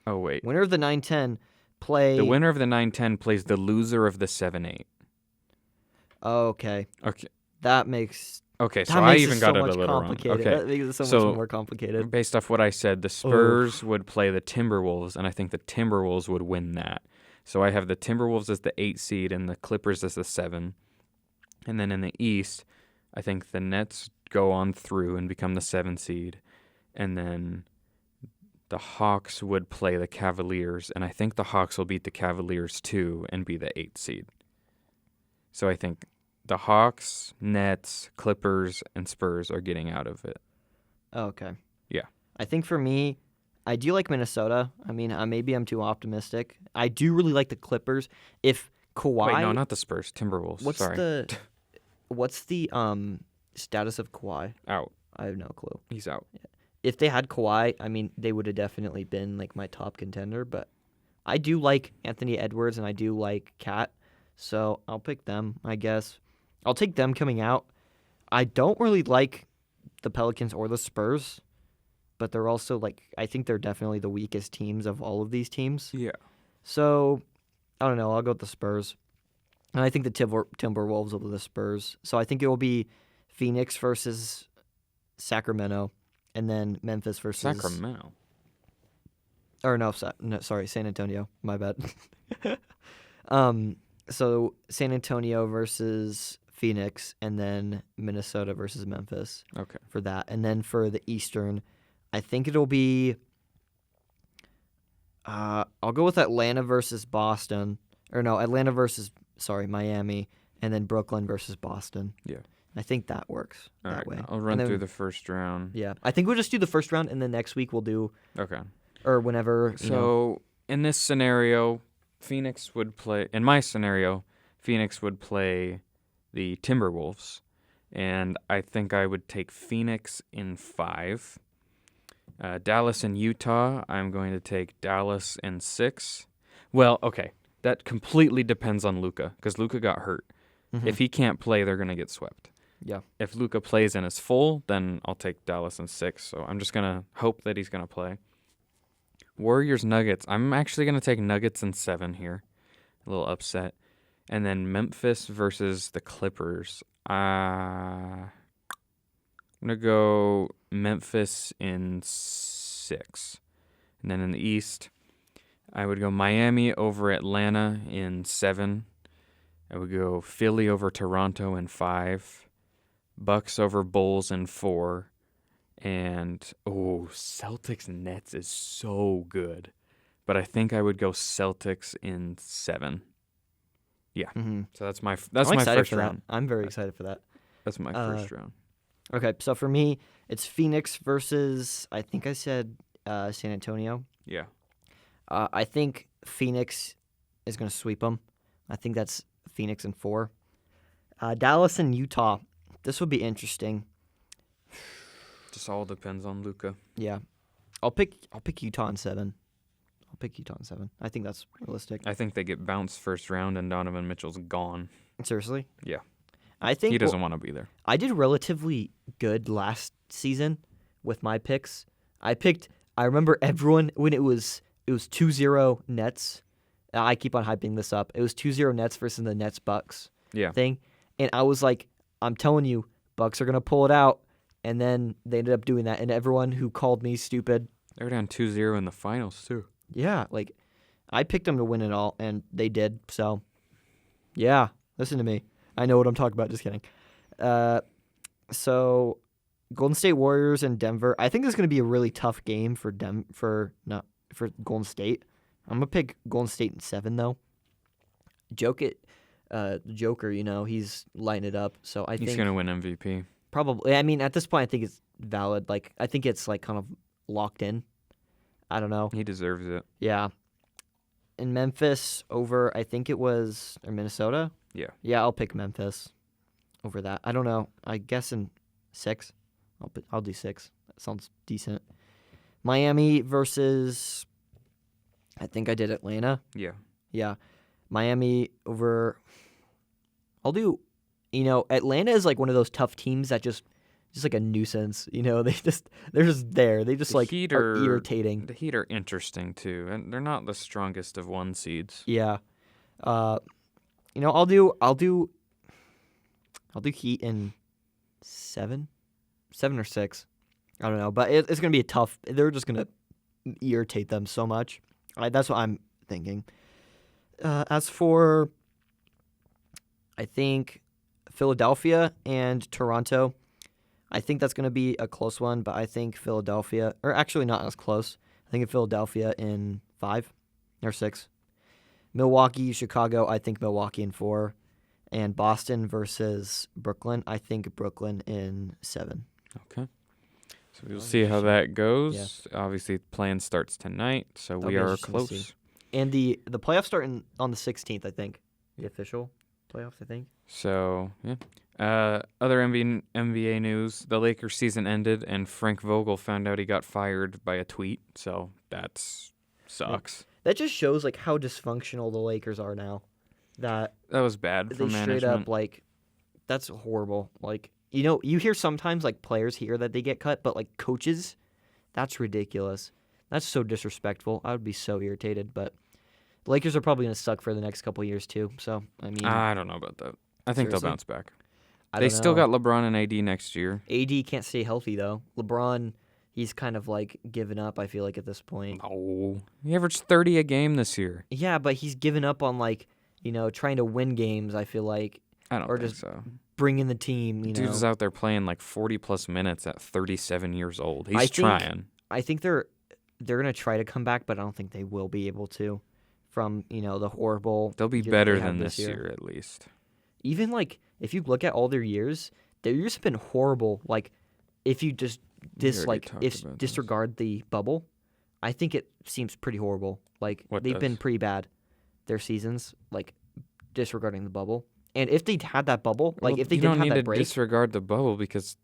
Oh wait. Winner of the 9-10 play. The winner of the 9-10 plays the loser of the 7-8. Oh, okay. Okay. That makes. Okay, so I even got it a little wrong. Okay. That makes it so much more complicated. Based off what I said, the Spurs would play the Timberwolves, and I think the Timberwolves would win that. So I have the Timberwolves as the 8 seed and the Clippers as the 7. And then in the East, I think the Nets go on through and become the 7 seed. And then the Hawks would play the Cavaliers, and I think the Hawks will beat the Cavaliers too and be the 8 seed. So I think the Hawks, Nets, Clippers, and Spurs are getting out of it. Oh, okay. Yeah. I think for me, I do like Minnesota. I mean, maybe I'm too optimistic. I do really like the Clippers. If Kawhi... Wait, no, not the Spurs. Timberwolves. What's the status of Kawhi? Out. I have no clue. He's out. Yeah. If they had Kawhi, I mean, they would have definitely been like my top contender. But I do like Anthony Edwards and I do like Cat. So I'll pick them, I guess. I'll take them coming out. I don't really like the Pelicans or the Spurs, but they're also I think they're definitely the weakest teams of all of these teams. Yeah. So, I don't know. I'll go with the Spurs. And I think the Timberwolves will be the Spurs. So I think it will be Phoenix versus Sacramento, and then Memphis versus... Sacramento? Or no, sorry, San Antonio. My bad. So San Antonio versus Phoenix, and then Minnesota versus Memphis. Okay. For that. And then for the Eastern, I think it'll be... I'll go with Atlanta versus Boston. Or no, Atlanta versus, Miami. and then Brooklyn versus Boston. Yeah. I think that works All that right, way. I'll run through the first round. Yeah, I think we'll just do the first round, and then next week we'll do or whenever. So in this scenario, Phoenix would play. In my scenario, Phoenix would play the Timberwolves, and I think I would take Phoenix in 5. Dallas and Utah, I'm going to take Dallas in 6. Well, okay, that completely depends on Luka, because Luka got hurt. Mm-hmm. If he can't play, they're going to get swept. Yeah. If Luka plays and is full, then I'll take Dallas in 6. So I'm just going to hope that he's going to play. Warriors Nuggets. I'm actually going to take Nuggets in 7 here. A little upset. And then Memphis versus the Clippers. I'm going to go Memphis in 6. And then in the East, I would go Miami over Atlanta in 7. I would go Philly over Toronto in 5. Bucks over Bulls in 4. And, Celtics Nets is so good. But I think I would go Celtics in 7. Yeah. Mm-hmm. So that's my excited first for round. That. I'm very excited for that. That's my first round. Okay, so for me, it's Phoenix versus, I think I said San Antonio. Yeah. I think Phoenix is going to sweep them. I think that's Phoenix in 4. Dallas and Utah. This would be interesting. Just all depends on Luka. Yeah. I'll pick Utah in 7. I think that's realistic. I think they get bounced first round and Donovan Mitchell's gone. Seriously? Yeah. I think he doesn't want to be there. I did relatively good last season with my picks. I remember everyone when it was 2-0 Nets. I keep on hyping this up. It was 2-0 Nets versus the Nets Bucks thing. And I was like, I'm telling you, Bucks are going to pull it out. And then they ended up doing that. And everyone who called me stupid. They were down 2-0 in the finals, too. Yeah, like, I picked them to win it all, and they did. So, yeah, listen to me. I know what I'm talking about. Just kidding. So, Golden State Warriors and Denver. I think this is going to be a really tough game for Golden State. I'm going to pick Golden State in 7, though. Joker, he's lighting it up. So I think he's going to win MVP. Probably. I mean, at this point, I think it's valid. Like, I think it's like kind of locked in. I don't know. He deserves it. Yeah. In Memphis over, I think it was Minnesota. Yeah. Yeah, I'll pick Memphis over that. I don't know. I guess in 6. I'll do 6. That sounds decent. Miami versus, I think I did Atlanta. Yeah. Yeah. Miami over, I'll do, Atlanta is like one of those tough teams that just like a nuisance. They're just there. They just are irritating. The Heat are interesting too, and they're not the strongest of 1 seeds. Yeah. I'll do Heat in 7 or 6. I don't know, but it's gonna be a tough. They're just gonna irritate them so much. That's what I'm thinking. As for, I think Philadelphia and Toronto. I think that's going to be a close one, but I think Philadelphia, or actually not as close. I think Philadelphia in 5 or 6. Milwaukee, Chicago, I think Milwaukee in 4. And Boston versus Brooklyn, I think Brooklyn in 7. Okay. So we'll see how that goes. Yeah. Obviously, plan starts tonight, so we are close. And the playoffs start on the 16th, I think. The official playoffs, I think. So, yeah. Other NBA news, the Lakers season ended, and Frank Vogel found out he got fired by a tweet, so that sucks. That just shows, like, how dysfunctional the Lakers are now. That was bad for management. Straight up, like, that's horrible. Like, you hear sometimes, like, players hear that they get cut, but, like, coaches, that's ridiculous. That's so disrespectful. I would be so irritated, but the Lakers are probably going to suck for the next couple of years, too. So, I mean, I don't know about that. I think they'll bounce back. They still got LeBron and AD next year. AD can't stay healthy, though. LeBron, he's kind of, like, given up, I feel like, at this point. Oh, he averaged 30 a game this year. Yeah, but he's given up on, like, trying to win games, I feel like. I don't think so. Bringing the team, Dude's out there playing, like, 40-plus minutes at 37 years old. He's trying. I think they're going to try to come back, but I don't think they will be able to from, the horrible. They'll be better than this year, at least. even like if you look at all their years have been horrible. Like if you just disregard the bubble, I think it seems pretty horrible. Like they've been pretty bad their seasons, like disregarding the bubble. And if they had that bubble, like if they didn't have that break, you don't need to disregard the bubble because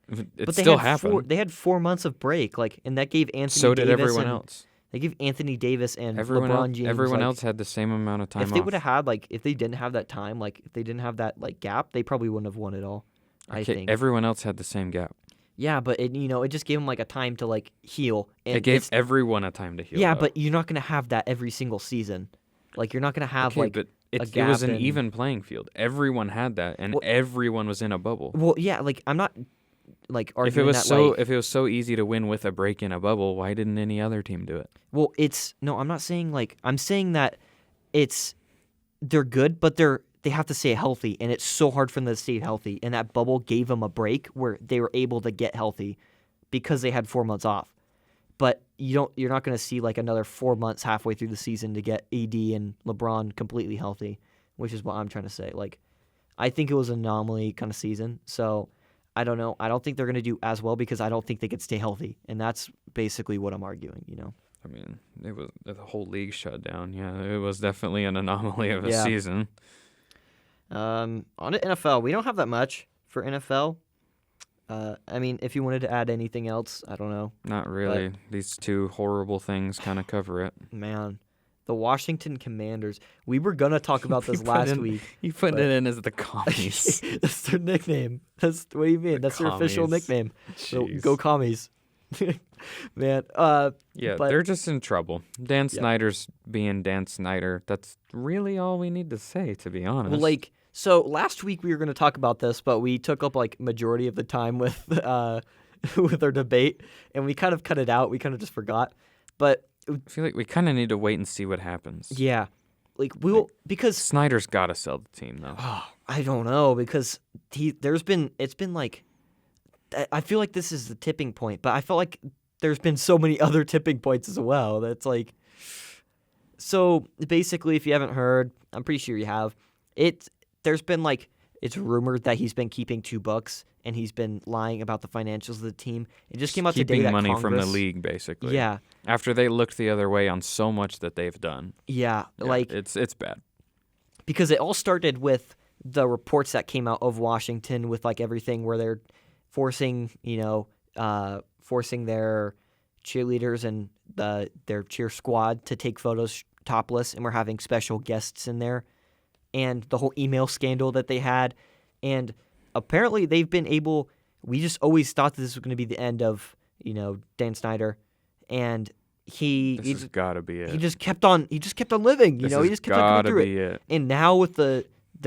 it still happened. They had 4 months of break, like, and that gave Anthony. So did Davis everyone else. They gave Anthony Davis and LeBron James. Everyone else had the same amount of time. If they would have had, like, if they didn't have that time, like, if they didn't have that like gap, they probably wouldn't have won it all. I think everyone else had the same gap. Yeah, but it just gave them like a time to like heal. And it gave everyone a time to heal. Yeah, but you're not gonna have that every single season. Like you're not gonna have but it was an even playing field. Everyone had that, and everyone was in a bubble. Well, yeah, like I'm not like arguing if it was so easy to win with a break in a bubble, why didn't any other team do it? Well, I'm not saying like I'm saying that they're good, but they have to stay healthy, and it's so hard for them to stay healthy. And that bubble gave them a break where they were able to get healthy because they had 4 months off. But you're not going to see like another 4 months halfway through the season to get AD and LeBron completely healthy, which is what I'm trying to say. Like, I think it was an anomaly kind of season. So I don't know. I don't think they're going to do as well because I don't think they could stay healthy, and that's basically what I'm arguing. I mean, it was the whole league shut down. Yeah, it was definitely an anomaly of a season. On to NFL, we don't have that much for NFL. I mean, if you wanted to add anything else, I don't know. Not really. These two horrible things kind of cover it. Man, the Washington Commanders. We were going to talk about this last week. You put it in as the Commies. That's their nickname. What do you mean? That's their official nickname. So, go Commies. Man. They're just in trouble. Dan Snyder's being Dan Snyder. That's really all we need to say, to be honest. Well, so last week we were going to talk about this, but we took up like majority of the time with with our debate, and we kind of cut it out. We kind of just forgot. But I feel like we kind of need to wait and see what happens. Yeah, because Snyder's got to sell the team though. Oh, I don't know because it's been like I feel like this is the tipping point, but I feel like there's been so many other tipping points as well. That's like so basically, if you haven't heard, I'm pretty sure you have. There's been like it's rumored that he's been keeping 2 books and he's been lying about the financials of the team. It just came out today that money Congress, from the league, basically. Yeah. After they looked the other way on so much that they've done. Yeah, like it's bad. Because it all started with the reports that came out of Washington with like everything where they're forcing their cheerleaders and their cheer squad to take photos topless, and we're having special guests in there. And the whole email scandal that they had. And apparently they've been able – we just always thought that this was going to be the end of, Dan Snyder. And this has got to be it. He just kept on living. He just kept on going through it. And now with the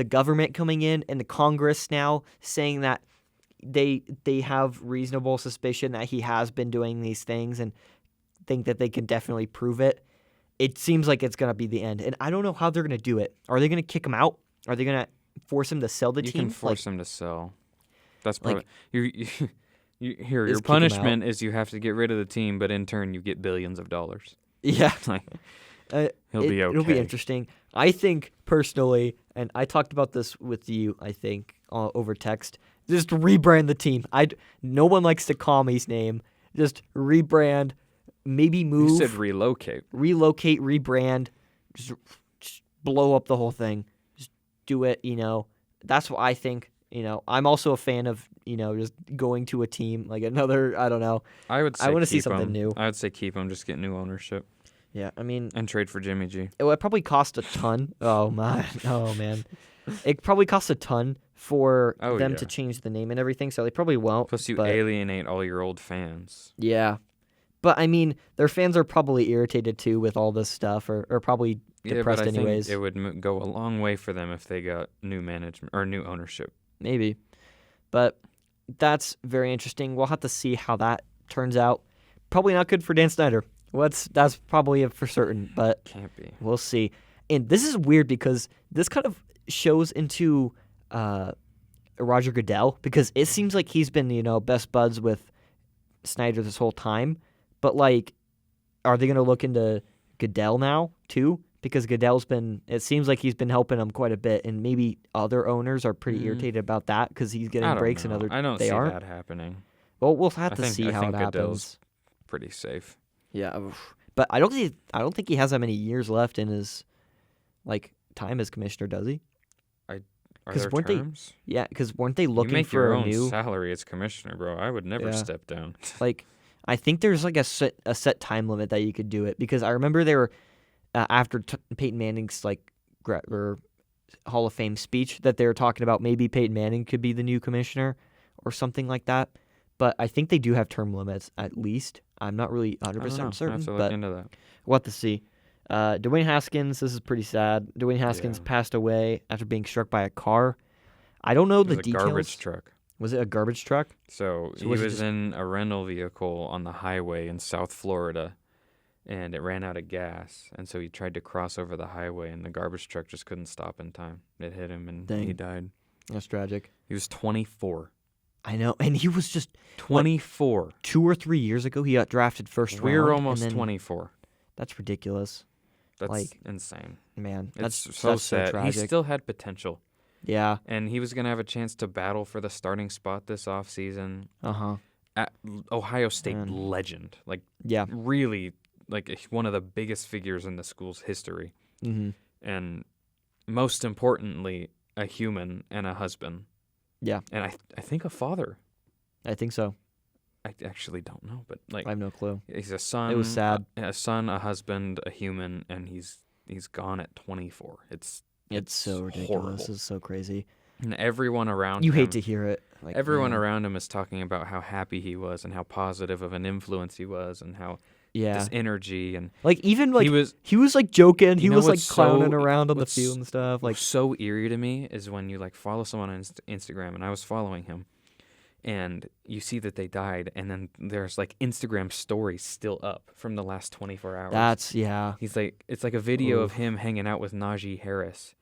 government coming in and the Congress now saying that they have reasonable suspicion that he has been doing these things and think that they can definitely prove it. It seems like it's going to be the end. And I don't know how they're going to do it. Are they going to kick him out? Are they going to force him to sell the team? You can force him to sell. That's probably your punishment is you have to get rid of the team, but in turn you get billions of dollars. Yeah. He'll be okay. It'll be interesting. I think personally, and I talked about this with you, I think, over text, just rebrand the team. No one likes to call me his name. Just rebrand. Maybe move. You said relocate. Relocate, rebrand, just blow up the whole thing. Just do it, That's what I think. I'm also a fan of, just going to a team, like another, I don't know. I want to see something new. I would say keep him, just get new ownership. Yeah, I mean. And trade for Jimmy G. It would probably cost a ton. Oh, man. It probably costs a ton for them to change the name and everything, so they probably won't. Plus you alienate all your old fans. Yeah. But, I mean, their fans are probably irritated, too, with all this stuff, or probably depressed anyways. Think it would go a long way for them if they got new management or new ownership. Maybe. But that's very interesting. We'll have to see how that turns out. Probably not good for Dan Snyder. That's probably for certain, but can't be. We'll see. And this is weird because this kind of shows into Roger Goodell, because it seems like he's been, best buds with Snyder this whole time. But, are they going to look into Goodell now, too? because Goodell's it seems like he's been helping him quite a bit, and maybe other owners are pretty irritated about that because he's getting breaks and I don't see aren't. that happening. Well, we'll have to see how it happens. Goodell's pretty safe. Yeah, but I don't think he has that many years left in his time as commissioner, does he? Are there terms? Because weren't they looking you make for your a own new salary as commissioner, bro? I would never step down. I think there's a set time limit that you could do it, because I remember they were after Peyton Manning's Hall of Fame speech that they were talking about maybe Peyton Manning could be the new commissioner or something like that. But I think they do have term limits at least. I'm not really 100% certain. I have to look into that. We'll have to see. Dwayne Haskins, this is pretty sad. Dwayne Haskins passed away after being struck by a car. I don't know the details. It was a garbage truck. Was it a garbage truck? So he was in a rental vehicle on the highway in South Florida, and it ran out of gas. And so he tried to cross over the highway, and the garbage truck just couldn't stop in time. It hit him, and he died. That's tragic. He was 24. I know, and he was just 24. 2 or 3 years ago, he got drafted first round. We were almost 24. That's ridiculous. That's insane. Man, that's sad. So sad. He still had potential. Yeah. And he was going to have a chance to battle for the starting spot this offseason. Uh-huh. Ohio State legend. Really, one of the biggest figures in the school's history. Mm-hmm. And most importantly, a human and a husband. Yeah. And I think a father. I think so. I actually don't know, but I have no clue. He's a son. It was sad. A son, a husband, a human, and he's gone at 24. It's so ridiculous. Horrible. It's so crazy. And everyone around you him, hate to hear it. Everyone around him is talking about how happy he was and how positive of an influence he was and how this energy and he was joking. He was clowning around on the field and stuff. What's so eerie to me is when you follow someone on Instagram, and I was following him. And you see that they died, and then there's Instagram stories still up from the last 24 hours. He's it's like a video of him hanging out with Najee Harris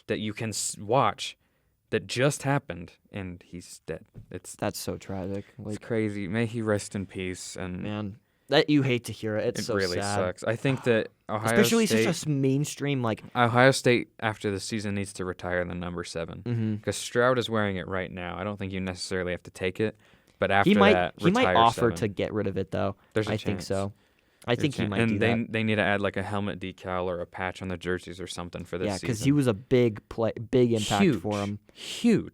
that you can watch that just happened, and he's dead. That's so tragic. It's crazy. May he rest in peace. And man, that you hate to hear it. It's so really sad. Sucks. I think that especially such a mainstream Ohio State after the season needs to retire the number 7 because Stroud is wearing it right now. I don't think you necessarily have to take it, but after that, he might offer 7. to get rid of it though. I think so. I think he might do that. And they need to add a helmet decal or a patch on the jerseys or something for this season. Yeah, because he was a big impact for him. Huge.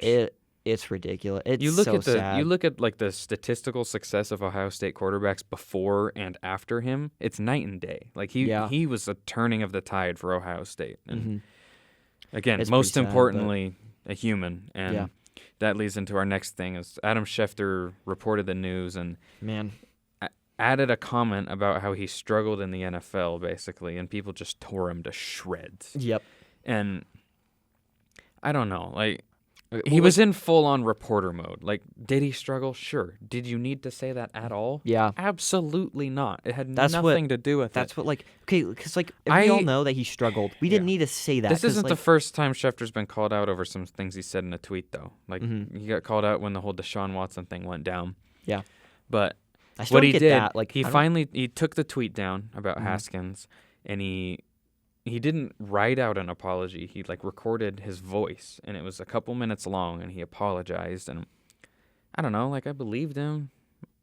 It's ridiculous. It's sad. You look at the statistical success of Ohio State quarterbacks before and after him. It's night and day. He was a turning of the tide for Ohio State. And again, most importantly, a human. And that leads into our next thing. Is Adam Schefter reported the news and added a comment about how he struggled in the NFL basically, and people just tore him to shreds. Yep. And I don't know, he was in full-on reporter mode. Did he struggle? Sure. Did you need to say that at all? Yeah. Absolutely not. It had nothing to do with it. Okay, because we all know that he struggled. We didn't need to say that. This isn't the first time Schefter's been called out over some things he said in a tweet, though. He got called out when the whole Deshaun Watson thing went down. Yeah. But what he did, he took the tweet down about Haskins, and he didn't write out an apology. He recorded his voice, and it was a couple minutes long, and he apologized. And I don't know, I believed him.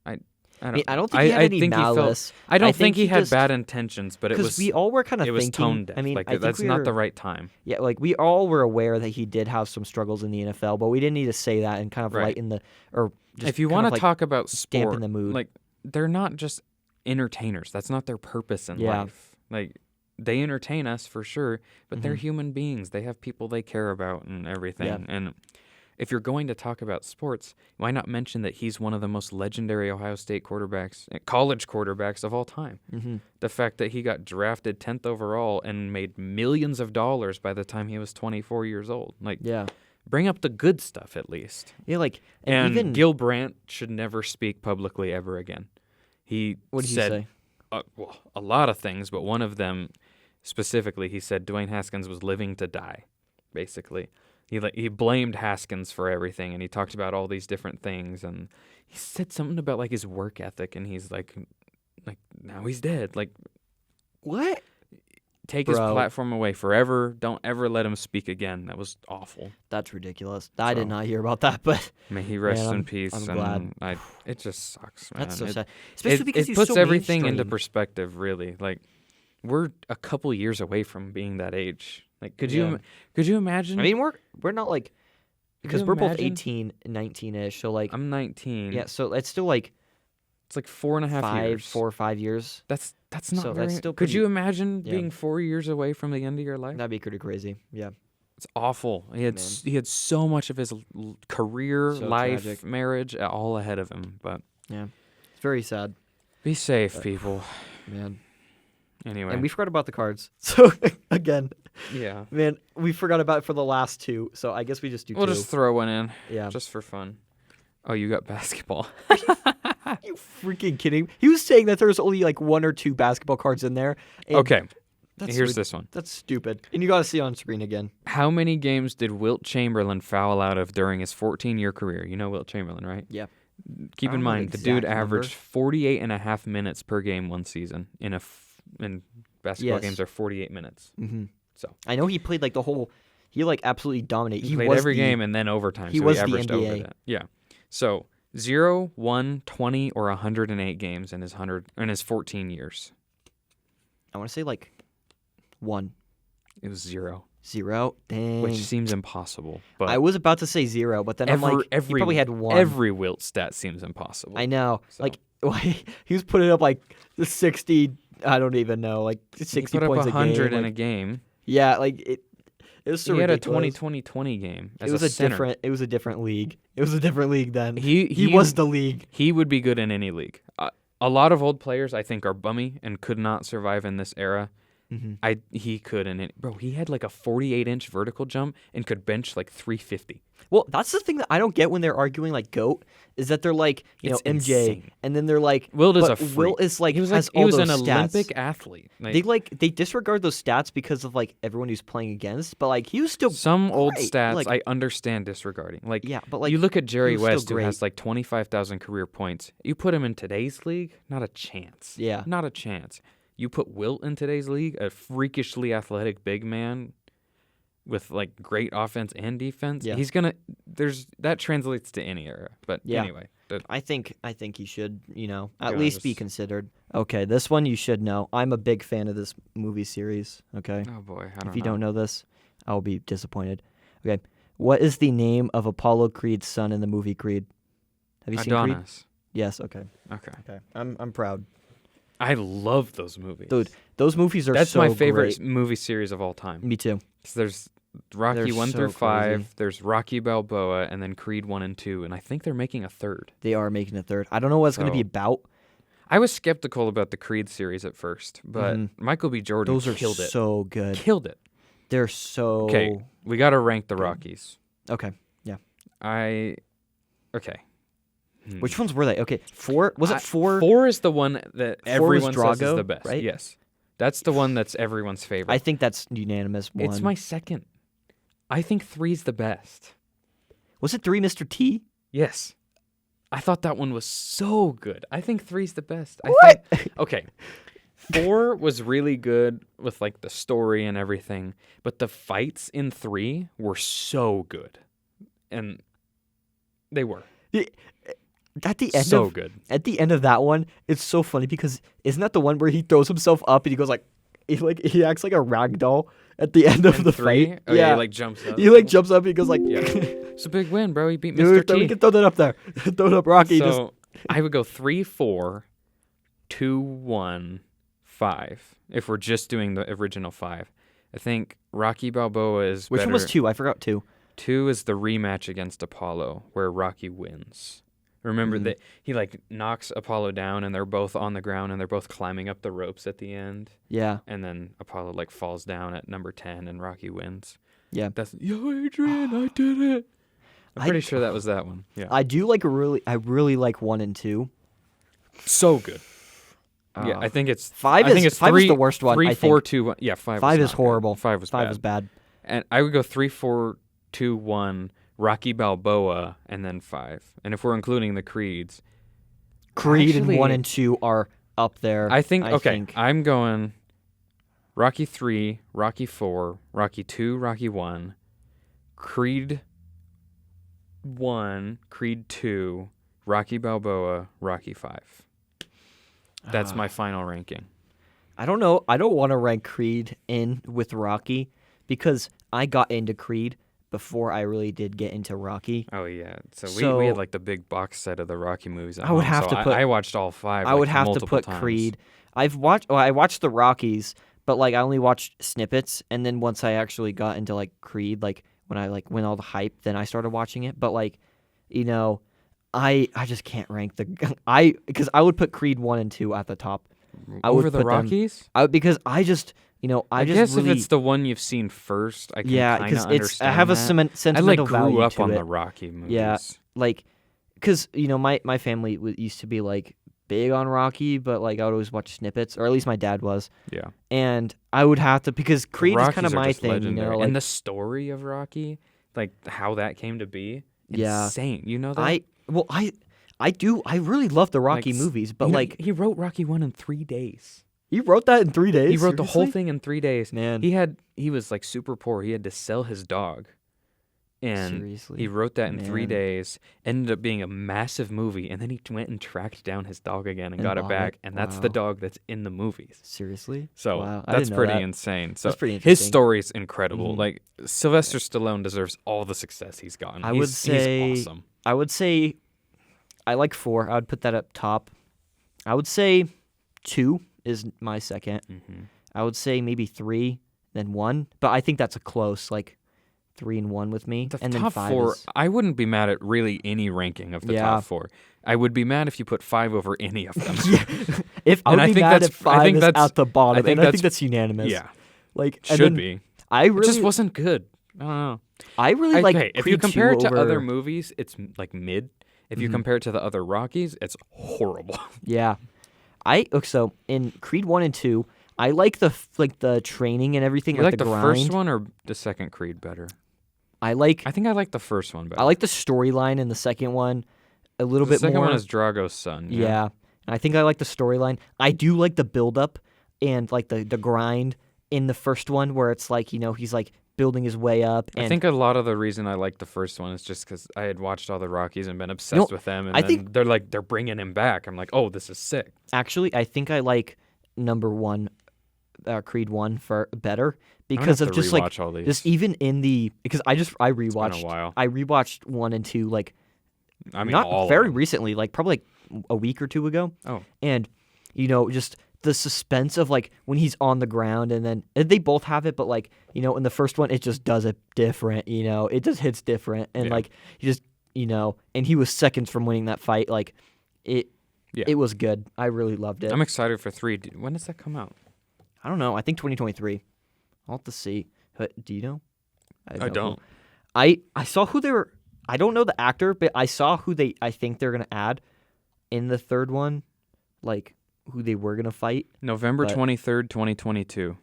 I don't think he had any malice. I don't think he had bad intentions, but it was we all were kind of thinking. It was tone deaf. That's not the right time. Yeah, we all were aware that he did have some struggles in the NFL, but we didn't need to say that and kind of lighten the just if you want to talk about sport, dampen the mood. They're not just entertainers. That's not their purpose in life. They entertain us for sure, but they're human beings. They have people they care about and everything. Yeah. And if you're going to talk about sports, why not mention that he's one of the most legendary Ohio State quarterbacks, college quarterbacks of all time? Mm-hmm. The fact that he got drafted 10th overall and made millions of dollars by the time he was 24 years old. Bring up the good stuff at least. Yeah, and even Gil Brandt should never speak publicly ever again. What did he say? A lot of things, but one of them specifically, he said Dwayne Haskins was living to die, basically. He blamed Haskins for everything, and he talked about all these different things, and he said something about his work ethic, and he's like now he's dead. What? take his platform away forever. Don't ever let him speak again. That was awful. That's ridiculous. I did not hear about that, but may he rest in peace. I'm glad. It just sucks, man. That's so sad. Especially because it puts everything into perspective, really. Like, we're a couple years away from being that age. Like, could you imagine? I mean, we're not like, because we're both 18 and 19-ish, so like I'm 19. Yeah, so it's still like it's like 4.5 years. 4 or 5 years. That's not so very. That's still could you imagine being 4 years away from the end of your life? That'd be pretty crazy. Yeah. It's awful. He had so much of his career, life, tragic. Marriage all ahead of him, but yeah, it's very sad. Be safe, people. Man. Anyway, and we forgot about the cards. So again, yeah, man, we forgot about it for the last two. So I guess we just do. We'll just throw one in. Yeah, just for fun. Oh, you got basketball. You freaking kidding? He was saying that there's only like 1 or 2 basketball cards in there. Okay. Here's this one. That's stupid. And you got to see it on screen again. How many games did Wilt Chamberlain foul out of during his 14-year career? You know Wilt Chamberlain, right? Yeah. Keep in mind, the dude averaged 48.5 minutes per game one season. In basketball games are 48 minutes. Mm-hmm. So I know he played like the whole. He like absolutely dominated. He played every game and then overtime. He so was he averaged the NBA. over that. Yeah. So 0, 1, 20, or 108 games in his 14 years. I want to say like 1. It was 0. 0? Dang. Which seems impossible. But I was about to say 0, but then I'm like, he probably had 1. Every Wilt stat seems impossible. I know. So. Like, he was putting up like the 60, I don't even know, like 60 he put points up 100 in a game. Yeah, like it was so ridiculous. He had a 20-20-20 game as it was a center. It was a different league. It was a different league then. He was the league. He would be good in any league. A lot of old players, I think, are bummy and could not survive in this era. Mm-hmm. He could, bro, he had like a 48-inch vertical jump and could bench like 350. Well, that's the thing that I don't get when they're arguing like GOAT is that they're like, it's MJ, insane. And then they're like, Wilt is a freak. Wilt is like, he was has he all was those an stats. Olympic athlete. They disregard those stats because of like everyone who's playing against, but like he was still some great. Old stats like, I understand disregarding. Like yeah, but like you look at Jerry West who great. has like 25,000 career points. You put him in today's league, not a chance. Yeah, not a chance. You put Wilt in today's league, a freakishly athletic big man with like great offense and defense. Yeah. He's that translates to any era. But anyway, I think he should, at least be considered. Okay, this one you should know. I'm a big fan of this movie series. Okay. Oh boy, if you don't know this, I'll be disappointed. Okay, what is the name of Apollo Creed's son in the movie Creed? Have you seen Creed? Adonis. Yes. Okay. Okay. I'm proud. I love those movies. Dude, those movies are That's so my favorite great. movie series of all time. Me too. There's Rocky They're 1 so through 5, crazy. there's Rocky Balboa, and then Creed 1 and 2, and I think they're making a third. They are making a third. I don't know what it's going to be about. I was skeptical about the Creed series at first, but Michael B. Jordan Those are killed it. so good. Killed it. They're so... Okay, we got to rank the Rockies. Okay, yeah. Okay. Which ones were they? Okay, 4? Was it 4? 4 is the one that everyone says is Drago, the best. right? Yes. That's the one that's everyone's favorite. I think that's unanimous one. It's my second. I think 3's the best. Was it 3 Mr. T? Yes. I thought that one was so good. I think 3's the best. What? Okay. 4 was really good with like the story and everything, but the fights in 3 were so good. And they were. At the end so good. At the end of that one, it's so funny because isn't that the one where he throws himself up and he goes like he acts like a rag doll at the end of the 3? fight? Oh, yeah, he like jumps up. He like jumps up and he goes like yeah. It's a big win, bro. He beat Dude, Mr. T. We can throw that up there. Throw it up, Rocky. So I would go 3, 4, 2, 1, 5. If we're just doing the original 5. I think Rocky Balboa is Which better. one was 2? I forgot 2. 2 is the rematch against Apollo where Rocky wins. Remember that he like knocks Apollo down and they're both on the ground and they're both climbing up the ropes at the end. Yeah. And then Apollo like falls down at number 10 and Rocky wins. Yeah. That's yo Adrian, I did it. I'm pretty sure that was that one. Yeah. I really like 1 and 2. So good. Yeah, I think it's 5 is 5 is the worst one. 3, I 4, think. 2, 1. Yeah, 5. 5 is horrible. 5 was 5 bad. is bad. And I would go 3, 4, 2, 1. Rocky Balboa, and then 5. And if we're including the Creeds... Creed and 1 and 2 are up there. I think... I'm going... Rocky 3, Rocky 4, Rocky 2, Rocky 1, Creed 1, Creed 2, Rocky Balboa, Rocky 5. That's my final ranking. I don't know. I don't want to rank Creed in with Rocky because I got into Creed before I really did get into Rocky. Oh, yeah. So we had like the big box set of the Rocky movies at I would home, have so to put. I watched all 5. I would have to multiple put times. Creed. I watched the Rockies, but like I only watched snippets, and then once I actually got into like Creed, like when all the hype, then I started watching it. But like, I just can't rank because I would put Creed 1 and 2 at the top. Over the Rockies? Because I just I guess if it's the one you've seen first, I can kind of understand. I have a sentimental value I grew up to on it. the Rocky movies. Yeah, like because my family used to be like big on Rocky, but like I would always watch snippets, or at least my dad was. Yeah, and I would have to because Creed is kind of my thing, legendary. like, and the story of Rocky, like how that came to be, insane. You know that? I really love the Rocky movies, but like he wrote Rocky 1 in 3 days. He wrote that in 3 days. He wrote the whole thing in 3 days. Man, he was like super poor. He had to sell his dog, and seriously? He wrote that in 3 days. Ended up being a massive movie, and then he went and tracked down his dog again and got it back, and that's the dog that's in the movies. Seriously? So wow. That's pretty insane. So that's pretty interesting. His story is incredible. Mm-hmm. Like Sylvester Stallone deserves all the success he's gotten. He's awesome. I would say I like 4. I would put that up top. I would say 2 is my second. Mm-hmm. I would say maybe 3, then 1. But I think that's a close, like 3 and 1 with me. The and top then 5 4, is... I wouldn't be mad at really any ranking of the top 4. I would be mad if you put 5 over any of them. I would be mad if 5 is at the bottom. I think that's unanimous. Yeah. Like, should be. It just wasn't good. I don't know. I really like Creed if you compare it to other movies, it's like mid. If you compare it to the other Rockies, it's horrible. Yeah. So in Creed 1 and 2, I like the training and everything. You like the grind. First one or the second Creed better? I think I like the first one better. I like the storyline in the second one a little bit more. The second one is Drago's son. Yeah. And I think I like the storyline. I do like the build-up and like the grind in the first one where it's like, he's like building his way up. And I think a lot of the reason I like the first one is just because I had watched all the Rockies and been obsessed with them. And then they're bringing him back. I'm like, oh, this is sick. Actually, I think I like number 1, Creed 1 for better because of just like all these. Just even in the because I rewatched. It's been a while. I rewatched 1 and 2 like not all very recently, like probably like a week or 2 ago. Oh, and just the suspense of like when he's on the ground and then they both have it, but like in the first one it just does it different. It just hits different, and like he just and he was seconds from winning that fight. Like it was good. I really loved it. I'm excited for 3. When does that come out? I don't know. I think 2023. I'll have to see. Do you know? I don't. I saw who they were. I don't know the actor, but I saw who I think they're gonna add in the third one, like who they were gonna fight. November 23rd, 2022.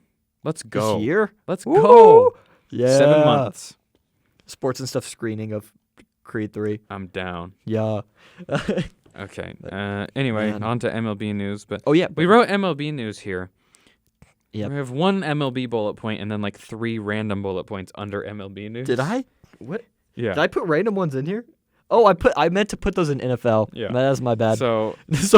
Let's go. This year? Let's Woo! go. Yeah. 7 months. Sports and stuff screening of Creed 3. I'm down. Yeah. Okay. Anyway, on to MLB news. But we wrote MLB news here. Yeah. We have 1 MLB bullet point and then like 3 random bullet points under MLB news. Did I? What? Yeah. Did I put random ones in here? Oh, I meant to put those in NFL. Yeah. That's my bad. So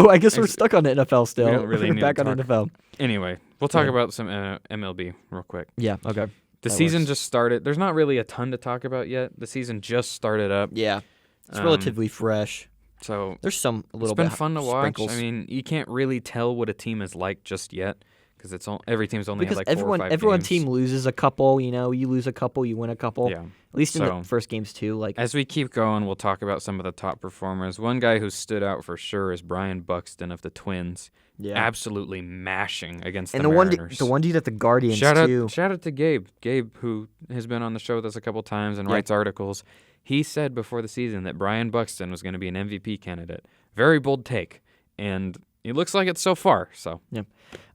I guess we're stuck on the NFL still. We don't really we're need back to on NFL. Anyway, we'll talk about some MLB real quick. Yeah. Okay. The season just started. There's not really a ton to talk about yet. The season just started up. Yeah. It's relatively fresh. So there's a little bit. bit. It's been fun to watch. Sprinkles. I mean, you can't really tell what a team is like just yet because every team's only had like 4 or 5 everyone games. team loses a couple. You lose a couple, you win a couple. Yeah. At least in the first games too. Like as we keep going, we'll talk about some of the top performers. One guy who stood out for sure is Brian Buxton of the Twins. Yeah. Absolutely mashing against the Mariners. The one dude at the Guardians too. Shout out to Gabe. Gabe, who has been on the show with us a couple times and writes articles. He said before the season that Brian Buxton was going to be an MVP candidate. Very bold take, and it looks like it so far. So yeah,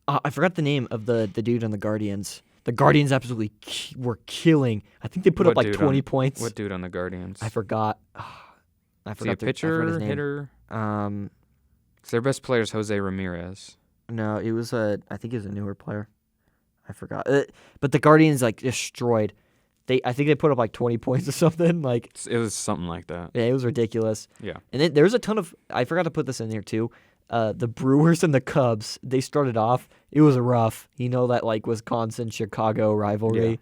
I forgot the name of the dude on the Guardians. The Guardians absolutely were killing. I think they put up like 20 points. What dude on the Guardians? I forgot. Is he a pitcher, hitter? Their best player is Jose Ramirez. No, it was I think he was a newer player. I forgot. But the Guardians like destroyed. I think they put up like 20 points or something. Like it was something like that. Yeah, it was ridiculous. Yeah. And then there's a ton of. I forgot to put this in here too. The Brewers and the Cubs. They started off. It was rough. That like Wisconsin Chicago rivalry. Yeah.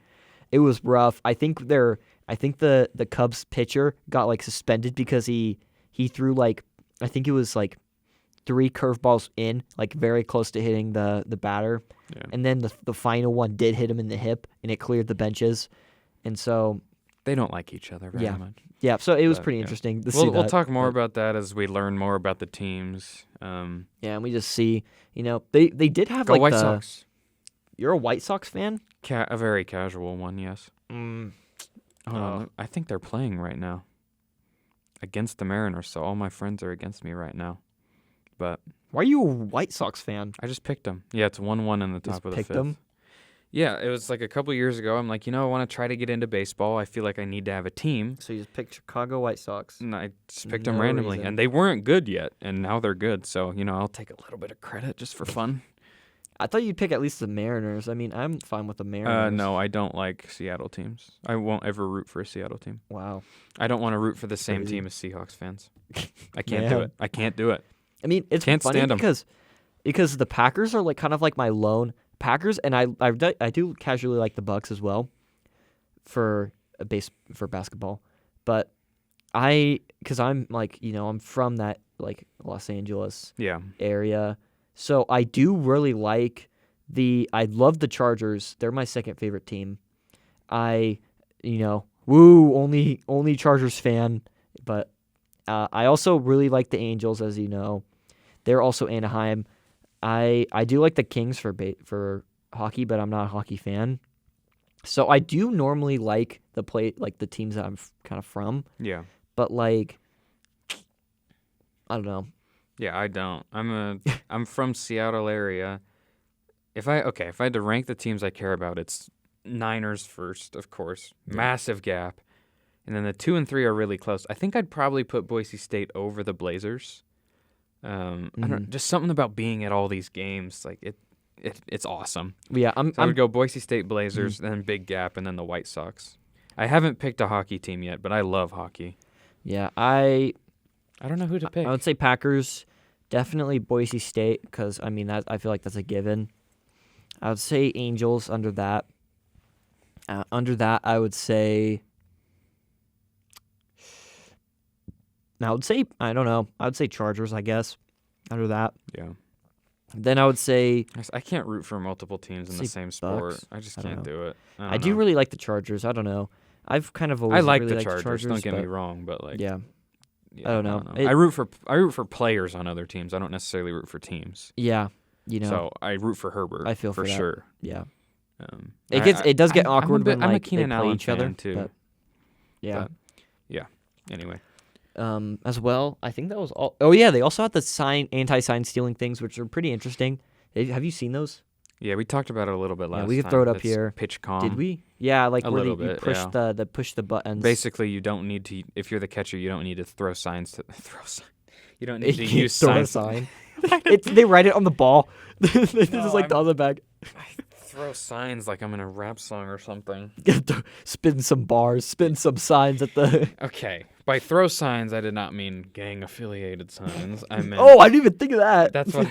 It was rough. I think the Cubs pitcher got like suspended because he threw like I think it was like 3 curveballs in, like very close to hitting the batter. Yeah. And then the final one did hit him in the hip, and it cleared the benches. And so they don't like each other very much. Yeah, so it was pretty interesting to see that. We'll talk more about that as we learn more about the teams. And we just see, they did have Go White Sox. You're a White Sox fan? A very casual one, yes. Hold on. I think they're playing right now against the Mariners, so all my friends are against me right now. But why are you a White Sox fan? I just picked them. Yeah, it's 1-1 in the top of the fifth. Them? Yeah, it was like a couple years ago. I'm like, I want to try to get into baseball. I feel like I need to have a team. So you just picked Chicago White Sox. And I just picked them randomly. And they weren't good yet, and now they're good. So, I'll take a little bit of credit just for fun. I thought you'd pick at least the Mariners. I mean, I'm fine with the Mariners. No, I don't like Seattle teams. I won't ever root for a Seattle team. Wow. I don't want to root for the same team as Seahawks fans. I can't do it. I can't do it. I mean, it's funny because the Packers are like kind of like my lone Packers, and I do casually like the Bucks as well for basketball, but because I'm like I'm from that like Los Angeles area, so I do really like I love the Chargers. They're my second favorite team. Only Chargers fan, but I also really like the Angels, as you know. They're also Anaheim. I do like the Kings for hockey, but I'm not a hockey fan. So I do normally like the teams that I'm kind of from. Yeah. But like, I don't know. Yeah, I don't. I'm from Seattle area. If I had to rank the teams I care about, it's Niners first, of course. Yeah. Massive gap. And then the 2 and 3 are really close. I think I'd probably put Boise State over the Blazers. I don't just something about being at all these games, like it's awesome. Yeah, I would go Boise State Blazers, then big gap, and then the White Sox. I haven't picked a hockey team yet, but I love hockey. Yeah, I don't know who to pick. I would say Packers, definitely Boise State, because I mean I feel like that's a given. I would say Angels under that. Under that, I would say. I would say, I don't know. I would say Chargers, I guess, under that. Yeah. Then I would say... I can't root for multiple teams in the same sport. Bucks. I just can't do it. I do really like the Chargers. I don't know. I've kind of always like really the liked Chargers. Don't get me wrong, but like... Yeah. I don't know. I root for players on other teams. I don't necessarily root for teams. Yeah. So I root for Herbert. I feel for sure. Yeah. It does get awkward when like, they play each other. Too. But, yeah. But, yeah. Anyway. As well, I think that was all. Oh yeah, they also had the anti-sign stealing things, which are pretty interesting. Have you seen those? Yeah, we talked about it a little bit last time. We could throw it up here. PitchCom. Did we? Yeah, like where you push yeah. the push the buttons. Basically, you don't need to. If you're the catcher, you don't need to throw signs. You don't need to use signs. Sign. They write it on the ball. This is like the other bag. I throw signs like I'm in a rap song or something. Spin some bars. Spin some signs at the. Okay. By throw signs, I did not mean gang-affiliated signs. I meant... Oh, I didn't even think of that. That's what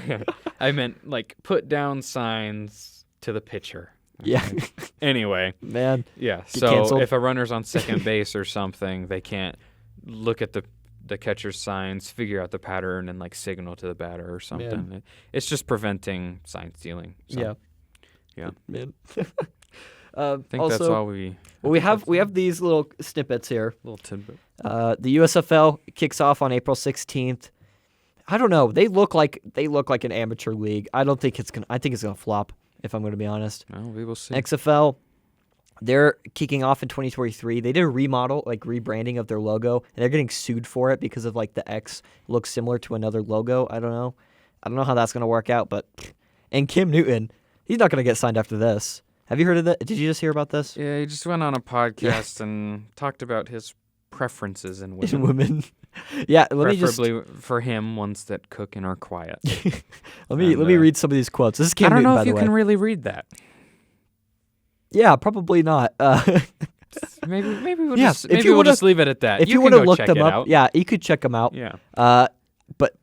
I meant, like, put down signs to the pitcher. Yeah. Anyway. Man. Yeah, so canceled. If a runner's on second base or something, they can't look at the catcher's signs, figure out the pattern, and, like, signal to the batter or something. Man. It's just preventing sign stealing. So, yeah. Yeah. Man. I think also, that's all we... Well, we have these little snippets here. Little tidbit. The USFL kicks off on April 16th. I don't know. They look like an amateur league. I think it's gonna flop, if I'm gonna be honest. Well, we will see. XFL, they're kicking off in 2023. They did a remodel, like rebranding of their logo, and they're getting sued for it because of like the X looks similar to another logo. I don't know how that's gonna work out, but and Cam Newton, he's not gonna get signed after this. Have you heard of that? Did you just hear about this? Yeah, he just went on a podcast and talked about his preferences in women. Yeah, preferably for him, ones that cook and are quiet. let me read some of these quotes. This is Cam Newton, by the way. I don't know if you can really read that. Yeah, probably not. Maybe we'll Yeah, just maybe we'll just leave it at that. If you can want to go look check them it up, out. yeah, you could check them out. Yeah. But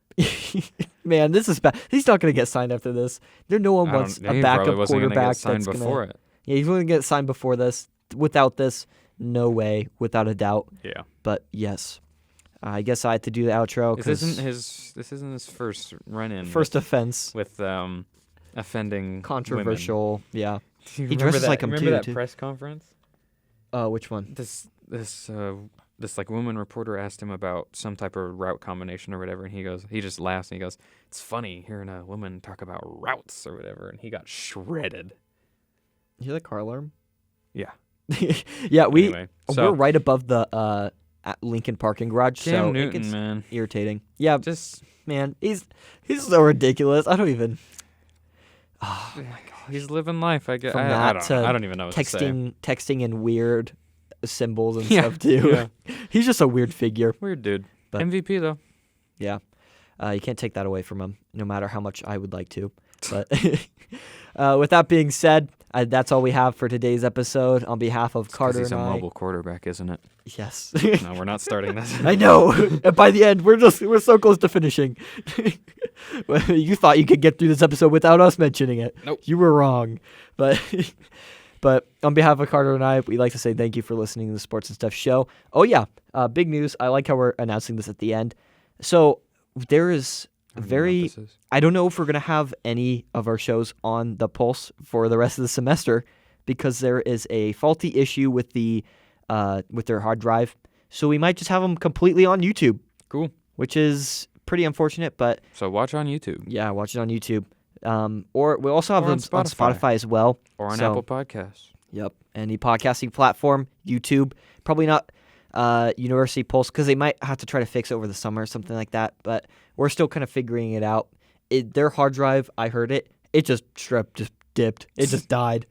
man, this is bad. He's not going to get signed after this. No one wants a backup quarterback that's before it. Yeah, he's going to get signed before this. Without this, no way, without a doubt. Yeah. But yes, I guess I had to do the outro. This isn't his first run-in. First offense with offending controversial. Women. Yeah. He dresses like him too. Remember that press conference? Which one? This like woman reporter asked him about some type of route combination or whatever, and he just laughs and he goes, "It's funny hearing a woman talk about routes or whatever," and he got shredded. You hear the car alarm? Yeah. Yeah, we're right above the at Lincoln parking garage. Cam so Newton, it gets man, irritating. Yeah, just man, he's so ridiculous. I don't even. Oh my gosh, he's living life. I guess. I don't even know what to say. Texting in weird symbols and stuff too. Yeah. He's just a weird figure. Weird dude. But, MVP though. Yeah, you can't take that away from him, no matter how much I would like to. But with that being said, that's all we have for today's episode. On behalf of Carter and I. He's a mobile quarterback, isn't it? Yes. No, we're not starting this. I know. And by the end, we're so close to finishing. You thought you could get through this episode without us mentioning it. Nope. You were wrong. But on behalf of Carter and I, we'd like to say thank you for listening to the Sports and Stuff show. Oh, yeah. Big news. I like how we're announcing this at the end. So there is I don't know if we're going to have any of our shows on the Pulse for the rest of the semester because there is a faulty issue with their hard drive. So we might just have them completely on YouTube. Cool. Which is pretty unfortunate, but... So watch on YouTube. Yeah, watch it on YouTube. Or we'll also have them on Spotify as well. Or on Apple Podcasts. Yep. Any podcasting platform, YouTube. Probably not University Pulse because they might have to try to fix it over the summer or something like that. But we're still kind of figuring it out. Their hard drive, I heard it just dipped. It just died.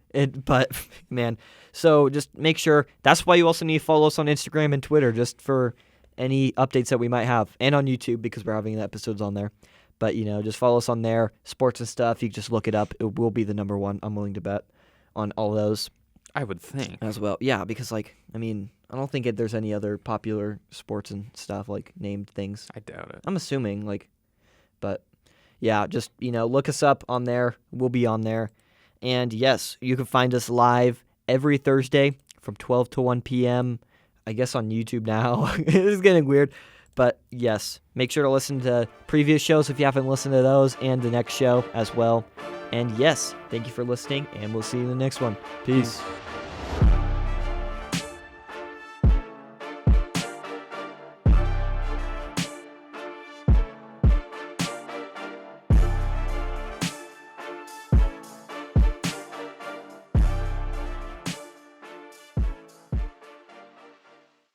But, man, so just make sure. That's why you also need to follow us on Instagram and Twitter just for any updates that we might have. And on YouTube because we're having the episodes on there. But, just follow us on there. Sports and stuff. You can just look it up. It will be the number one, I'm willing to bet, on all of those. I would think. As well. Yeah, because, I don't think there's any other popular sports and stuff, named things. I doubt it. I'm assuming, but, yeah, just, look us up on there. We'll be on there. And, yes, you can find us live every Thursday from 12 to 1 p.m., I guess on YouTube now. It's getting weird. But, yes, make sure to listen to previous shows if you haven't listened to those and the next show as well. And, yes, thank you for listening, and we'll see you in the next one. Peace.